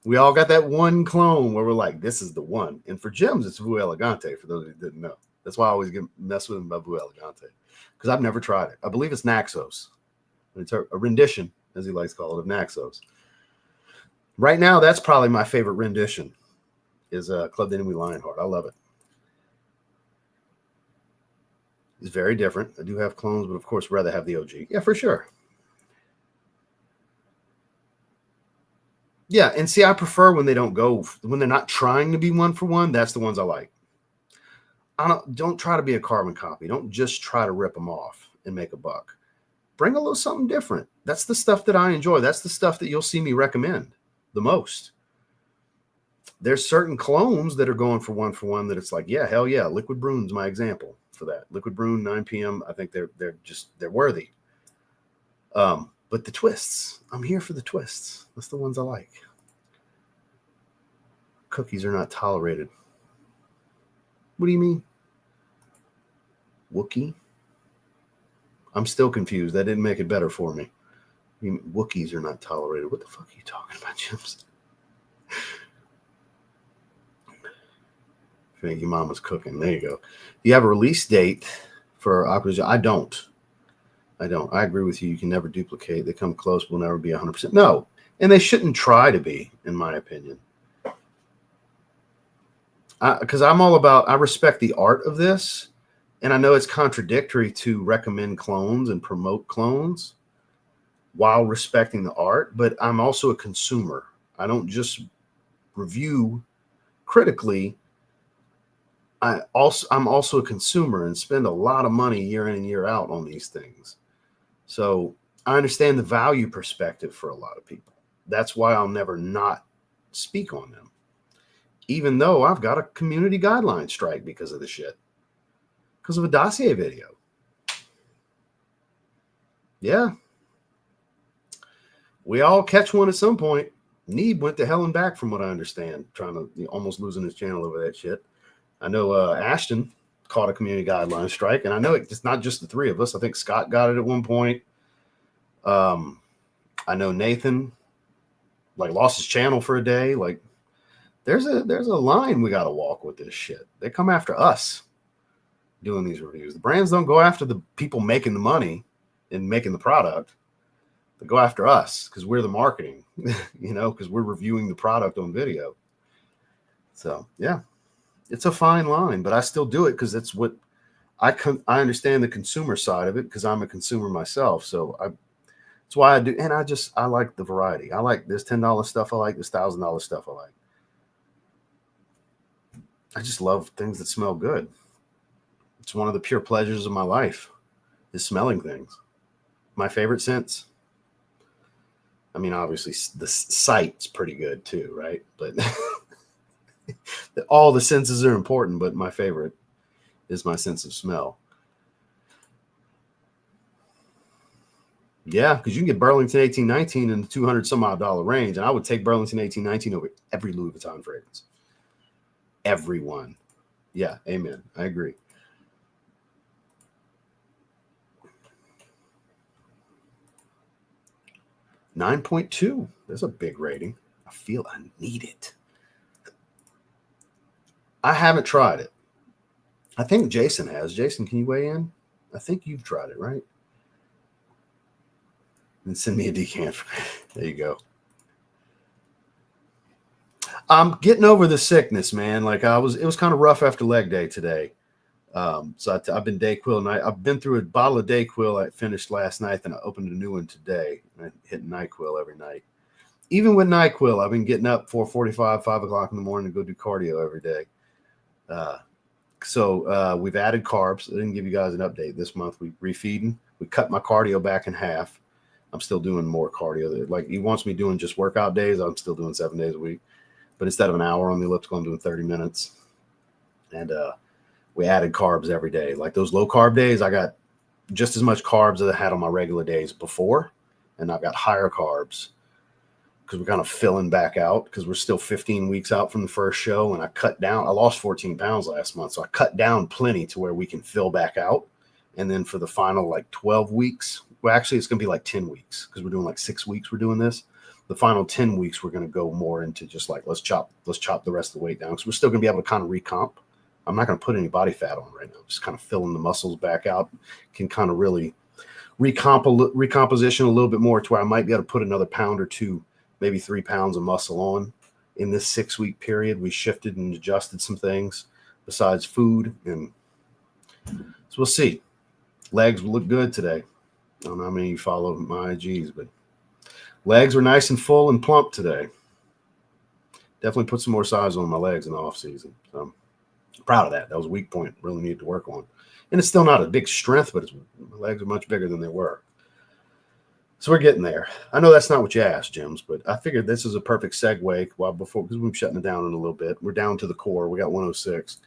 We all got that one clone where we're like, this is the one. And for Gems, it's Vu Elegante, for those who didn't know. That's why I always get messed with him about Vu Elegante. Because I've never tried it. I believe it's Naxos. It's a rendition, as he likes to call it, of Naxos. Right now, that's probably my favorite rendition, is Club Didn't We Lionheart. I love it. It's very different. I do have clones, but of course, rather have the OG. Yeah, for sure. Yeah, and see, I prefer when they don't go, when they're not trying to be one for one. That's the ones I like. Don't try to be a carbon copy. Don't just try to rip them off and make a buck. Bring a little something different. That's the stuff that I enjoy. That's the stuff that you'll see me recommend the most. There's certain clones that are going for one that it's like, yeah, hell yeah. Liquid Brune's my example for that. Liquid Brune, 9 p.m. I think they're worthy. But the twists, I'm here for the twists. That's the ones I like. Cookies are not tolerated. What do you mean? Wookie? I'm still confused. That didn't make it better for me. I mean, Wookiees are not tolerated. What the fuck are you talking about, Jims? I think your mama's cooking. There you go. You have a release date for Aqua? I don't. I agree with you. You can never duplicate. They come close, will never be 100%. No, and they shouldn't try to be, in my opinion. Because I'm all about, I respect the art of this, and I know it's contradictory to recommend clones and promote clones while respecting the art, but I'm also a consumer. I don't just review critically. I'm also a consumer and spend a lot of money year in and year out on these things. So I understand the value perspective for a lot of people. That's why I'll never not speak on them, even though I've got a community guideline strike because of the shit, because of a dossier video. Yeah. We all catch one at some point. Neeb went to hell and back from what I understand, trying to almost losing his channel over that shit. I know Ashton caught a community guideline strike, and I know it's not just the three of us. I think Scott got it at one point. I know Nathan lost his channel for a day. There's a line we got to walk with this shit. They come after us doing these reviews. The brands don't go after the people making the money and making the product. They go after us because we're the marketing, because we're reviewing the product on video. So yeah, it's a fine line, but I still do it because that's what I understand the consumer side of it because I'm a consumer myself. So that's why I do. And I like the variety. I like this $10 stuff. I like this $1,000 stuff. I like. I just love things that smell good. It's one of the pure pleasures of my life is smelling things. My favorite scents. I mean, obviously the sight's pretty good too, right? But all the senses are important, but my favorite is my sense of smell. Yeah, because you can get Burlington 1819 in the $200 some odd range, and I would take Burlington 1819 over every Louis Vuitton fragrance. Everyone. Yeah, amen. I agree. $9.2. That's a big rating. I feel I need it. I haven't tried it. I think Jason has. Jason, can you weigh in? I think you've tried it, right? And send me a decant. There you go. I'm getting over the sickness, man. Like it was kind of rough after leg day today. So I've been Dayquil, and I've been through a bottle of Dayquil. I finished last night, and I opened a new one today. And I hit NyQuil every night. Even with NyQuil, I've been getting up 4:45, 5 o'clock in the morning to go do cardio every day. So we've added carbs. I didn't give you guys an update this month. We refeeding. We cut my cardio back in half. I'm still doing more cardio. Like he wants me doing just workout days. I'm still doing 7 days a week. But instead of an hour on the elliptical, I'm doing 30 minutes. And we added carbs every day. Like those low carb days, I got just as much carbs as I had on my regular days before. And I've got higher carbs because we're kind of filling back out because we're still 15 weeks out from the first show. And I cut down. I lost 14 pounds last month. So I cut down plenty to where we can fill back out. And then for the final like 12 weeks, well, actually, it's going to be like 10 weeks because we're doing like 6 weeks. We're doing this. The final 10 weeks, we're going to go more into just like, let's chop the rest of the weight down because we're still going to be able to kind of recomp. I'm not going to put any body fat on right now. Just kind of filling the muscles back out. Can kind of really recomposition a little bit more to where I might be able to put another pound or two, maybe 3 pounds of muscle on in this 6 week period. We shifted and adjusted some things besides food. And so we'll see. Legs will look good today. I don't know how many of you follow my IGs, but legs were nice and full and plump today. Definitely put some more size on my legs in the off season. So I'm proud of that. That was a weak point. Really needed to work on. And it's still not a big strength, but my legs are much bigger than they were. So we're getting there. I know that's not what you asked, Jims, but I figured this is a perfect segue. Well, before, because we've been shutting it down in a little bit. We're down to the core. We got 106.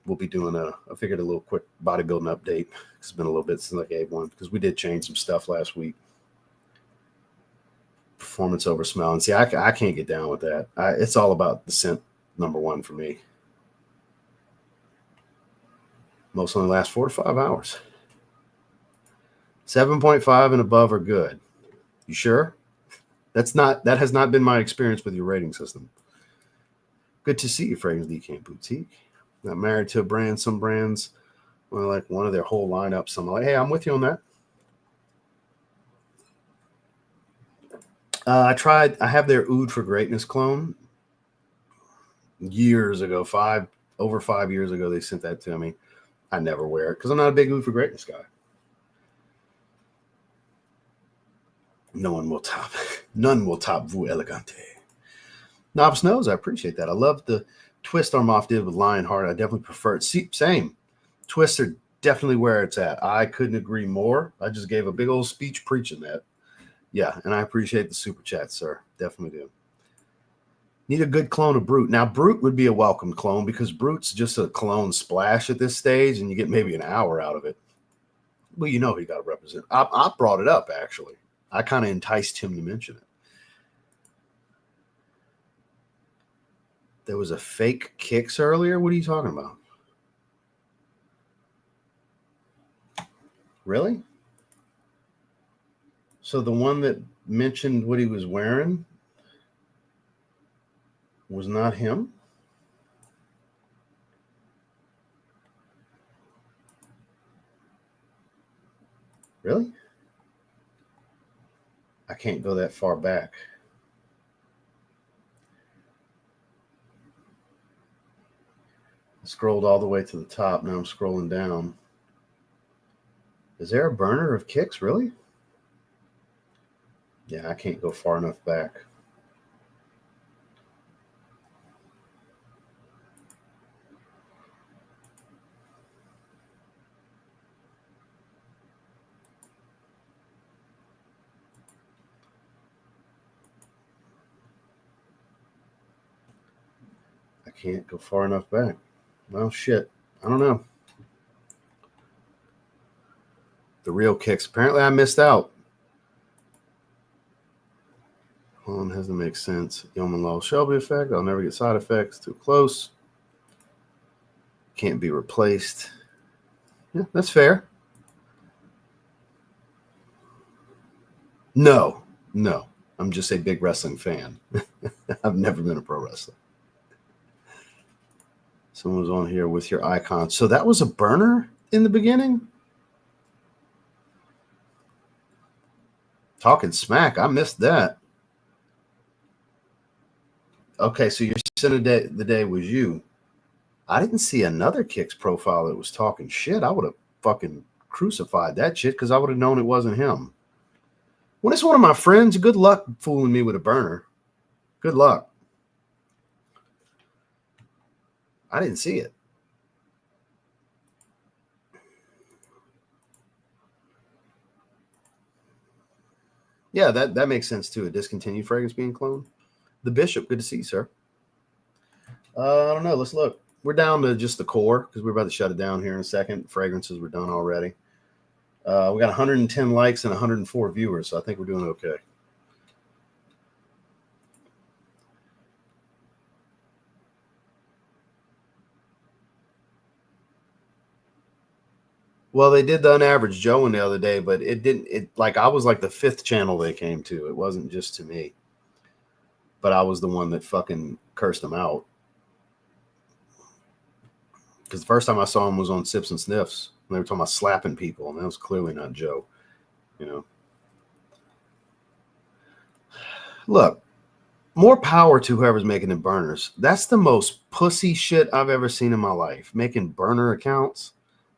We'll be doing I figured a little quick bodybuilding update. It's been a little bit since I gave one because we did change some stuff last week. Performance over smell. And see, I can't get down with that. It's all about the scent, number one for me. Most only last 4 to 5 hours. 7.5 and above are good. You sure? That has not been my experience with your rating system. Good to see you, Fragrance Decant Boutique. Not married to a brand. Some brands, well, like one of their whole lineup. Some are like, hey, I'm with you on that. I have their Oud for Greatness clone years ago, over 5 years ago. They sent that to me. I never wear it because I'm not a big Oud for Greatness guy. None will top Vous Elegante. Knob Snows, I appreciate that. I love the twist Armoff did with Lionheart. I definitely prefer it. See, same. Twists are definitely where it's at. I couldn't agree more. I just gave a big old speech preaching that. Yeah, and I appreciate the super chat, sir. Definitely do. Need a good clone of Brute. Now, Brute would be a welcome clone because Brute's just a cologne splash at this stage, and you get maybe an hour out of it. Well, you know he got to represent. I brought it up, actually. I kind of enticed him to mention it. There was a fake Kicks earlier. What are you talking about? Really? So the one that mentioned what he was wearing was not him? Really? I can't go that far back. I scrolled all the way to the top. Now I'm scrolling down. Is there a burner of Kicks? Really? Yeah, I can't go far enough back. I can't go far enough back. Well, shit. I don't know. The real Kicks. Apparently I missed out. Hold on, doesn't make sense. Yeoman Law Shelby effect. I'll never get side effects. Too close. Can't be replaced. Yeah, that's fair. No. I'm just a big wrestling fan. I've never been a pro wrestler. Someone was on here with your icon. So that was a burner in the beginning? Talking smack. I missed that. Okay, so your sin of the day was you. I didn't see another Kicks profile that was talking shit. I would have fucking crucified that shit because I would have known it wasn't him. When it's one of my friends, good luck fooling me with a burner. Good luck. I didn't see it. Yeah, that makes sense too. A discontinued fragrance being cloned. The Bishop, good to see you, sir. I don't know. Let's look. We're down to just the core because we're about to shut it down here in a second. Fragrances were done already. We got 110 likes and 104 viewers, so I think we're doing okay. Well, they did the Unaverage Joe the other day, but it didn't. It like I was like the 5th channel they came to. It wasn't just to me, but I was the one that fucking cursed them out. Because the first time I saw him was on Sips and Sniffs. They were talking about slapping people, and that was clearly not Joe. You know. Look, more power to whoever's making the burners. That's the most pussy shit I've ever seen in my life. Making burner accounts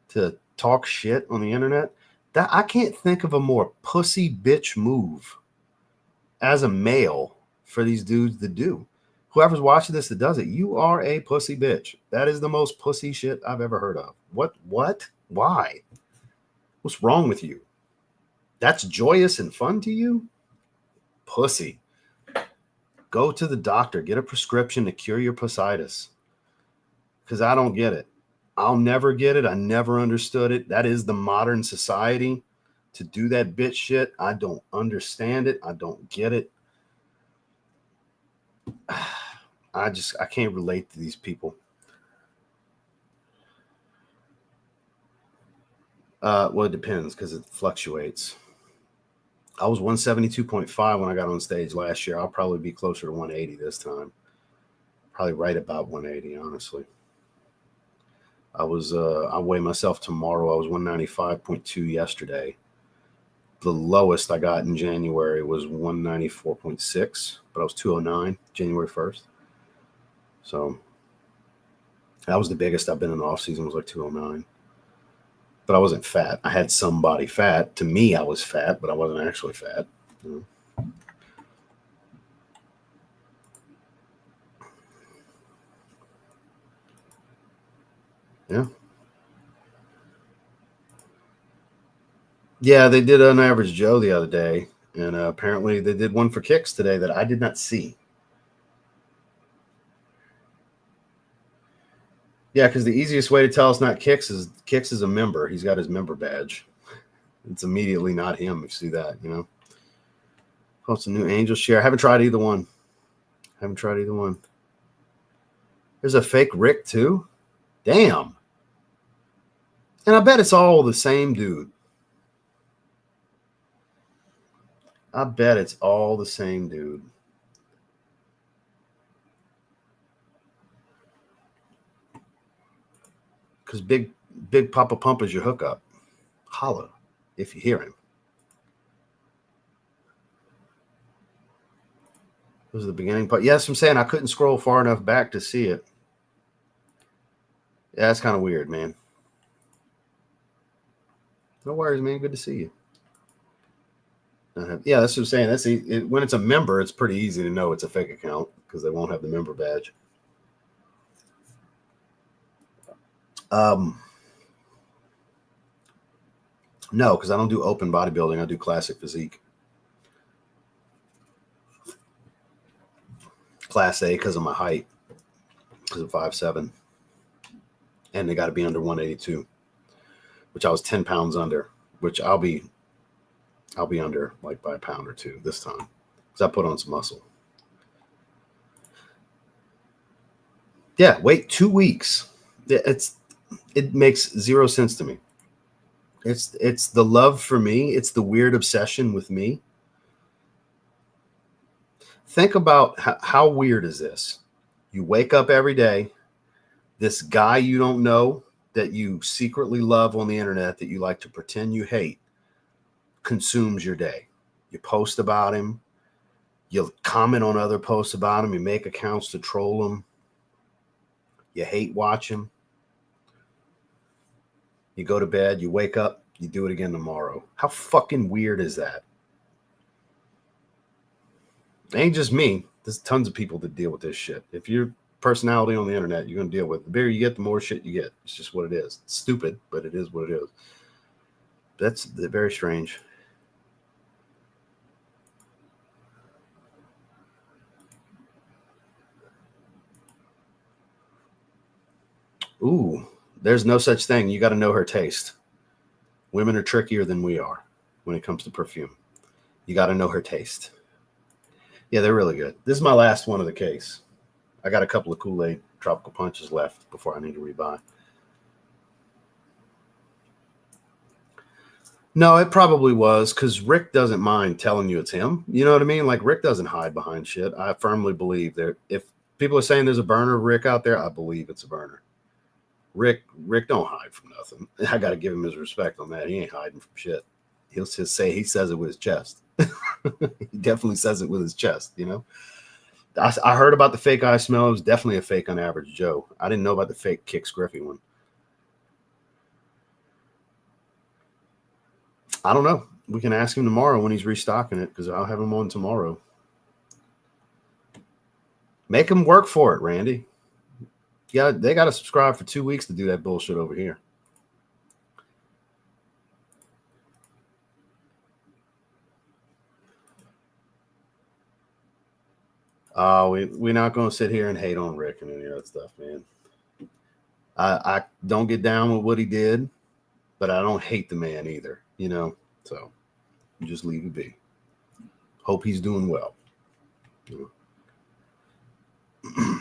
to talk shit on the internet. That I can't think of a more pussy bitch move as a male for these dudes to do. Whoever's watching this that does it, you are a pussy bitch. That is the most pussy shit I've ever heard of. What? Why? What's wrong with you? That's joyous and fun to you? Pussy. Go to the doctor. Get a prescription to cure your pussitis. Because I don't get it. I'll never get it. I never understood it. That is the modern society. To do that bitch shit, I don't understand it. I don't get it. I can't relate to these people. Well, it depends because it fluctuates. I was 172.5 when I got on stage last year. I'll probably be closer to 180 this time. Probably right about 180, honestly. I weigh myself tomorrow. I was 195.2 yesterday. The lowest I got in January was 194.6, but I was 209 January 1st. So that was the biggest I've been in the off season, was like 209. But I wasn't fat. I had some body fat. To me, I was fat, but I wasn't actually fat. You know? Yeah. Yeah, they did an Average Joe the other day, and apparently they did one for Kicks today that I did not see. Yeah, because the easiest way to tell it's not Kicks is a member. He's got his member badge. It's immediately not him. If you see that, you know. Post a new Angel share. I haven't tried either one. There's a fake Rick too. Damn. And I bet it's all the same dude. Because Big Papa Pump is your hookup. Holla if you hear him. This is the beginning part. Yes, I'm saying I couldn't scroll far enough back to see it. Yeah, that's kind of weird, man. No worries, man. Good to see you. Yeah, that's what I'm saying. That's when it's a member, it's pretty easy to know it's a fake account because they won't have the member badge. No, because I don't do open bodybuilding. I do classic physique. Class A because of my height, because of 5'7", and they got to be under 182, which I was 10 pounds under, which I'll be under like by a pound or two this time because I put on some muscle. Yeah, wait 2 weeks. It makes zero sense to me. It's the love for me. It's the weird obsession with me. Think about how weird is this? You wake up every day, This guy you don't know that you secretly love on the internet that you like to pretend you hate consumes your day. You post about him. You comment on other posts about him. You make accounts to troll him. You hate watch him. You go to bed. You wake up. You do it again tomorrow. How fucking weird is that? It ain't just me. There's tons of people that deal with this shit. If you're personality on the internet, you're going to deal with it. The bigger you get, the more shit you get. It's just what it is. It's stupid, but it is what it is. That's very strange. Ooh, there's no such thing. You got to know her taste. Women are trickier than we are when it comes to perfume. You got to know her taste. Yeah, they're really good. This is my last one of the case. I got a couple of Kool-Aid Tropical Punches left before I need to rebuy. No, it probably was because Rick doesn't mind telling you it's him. You know what I mean? Like Rick doesn't hide behind shit. I firmly believe that if people are saying there's a burner of Rick out there, I believe it's a burner. Rick don't hide from nothing. I got to give him his respect on that. He ain't hiding from shit. He'll just say he says it with his chest. He definitely says it with his chest, you know? I heard about the fake eye smell. It was definitely a fake on Average Joe. I didn't know about the fake Kix Griffey one. I don't know. We can ask him tomorrow when he's restocking it because I'll have him on tomorrow. Make him work for it, Randy. Yeah, they got to subscribe for 2 weeks to do that bullshit over here. Oh, we're not going to sit here and hate on Rick and any of that stuff, man. I don't get down with what he did, but I don't hate the man either, you know? So just leave it be. Hope he's doing well. You know?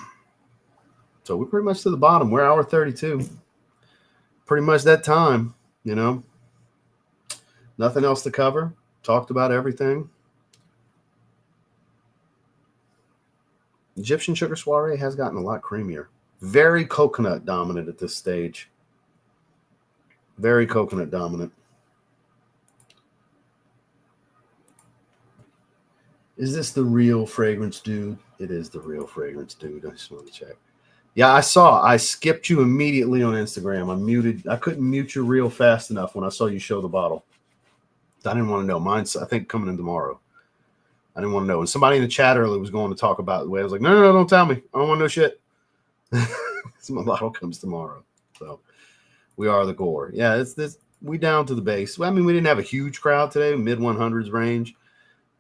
So we're pretty much to the bottom. We're hour 32. Pretty much that time, you know? Nothing else to cover. Talked about everything. Egyptian Sugar Soiree has gotten a lot creamier. Very coconut dominant at this stage. Very coconut dominant. Is this the real fragrance dude? It is the real fragrance dude. I just want to check. Yeah, I saw. I skipped you immediately on Instagram. I couldn't mute you real fast enough when I saw you show the bottle. I didn't want to know. Mine's, I think, coming in tomorrow. I didn't want to know. And somebody in the chat earlier was going to talk about the way. I was like, no, don't tell me. I don't want to know shit. So my bottle comes tomorrow. So we are the gore. Yeah, it's this. We down to the base. Well, I mean, we didn't have a huge crowd today, mid 100s range.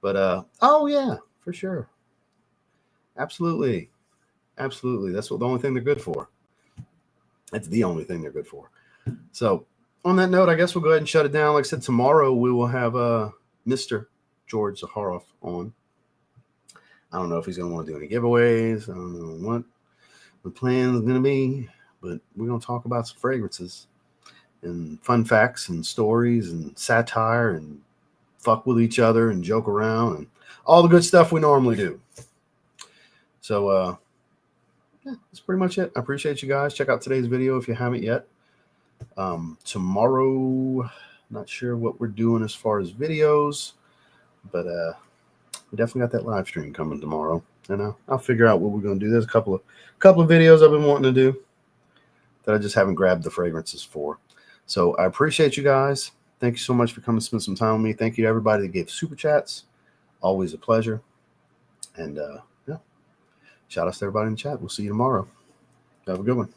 But, oh, yeah, for sure. Absolutely. Absolutely. That's what the only thing they're good for. That's the only thing they're good for. So on that note, I guess we'll go ahead and shut it down. Like I said, tomorrow we will have Mr. George Zaharoff on. I don't know if he's going to want to do any giveaways. I don't know what the plan is going to be, but we're going to talk about some fragrances and fun facts and stories and satire and fuck with each other and joke around and all the good stuff we normally do. So, yeah, that's pretty much it. I appreciate you guys. Check out today's video if you haven't yet. Tomorrow, not sure what we're doing as far as videos, but we definitely got that live stream coming tomorrow, and I'll figure out what we're going to do. There's a couple of videos I've been wanting to do that I just haven't grabbed the fragrances for. So I appreciate you guys. Thank you so much for coming to spend some time with me. Thank you to everybody that gave super chats. Always a pleasure. And yeah, shout out to everybody in the chat. We'll see you tomorrow. Have a good one.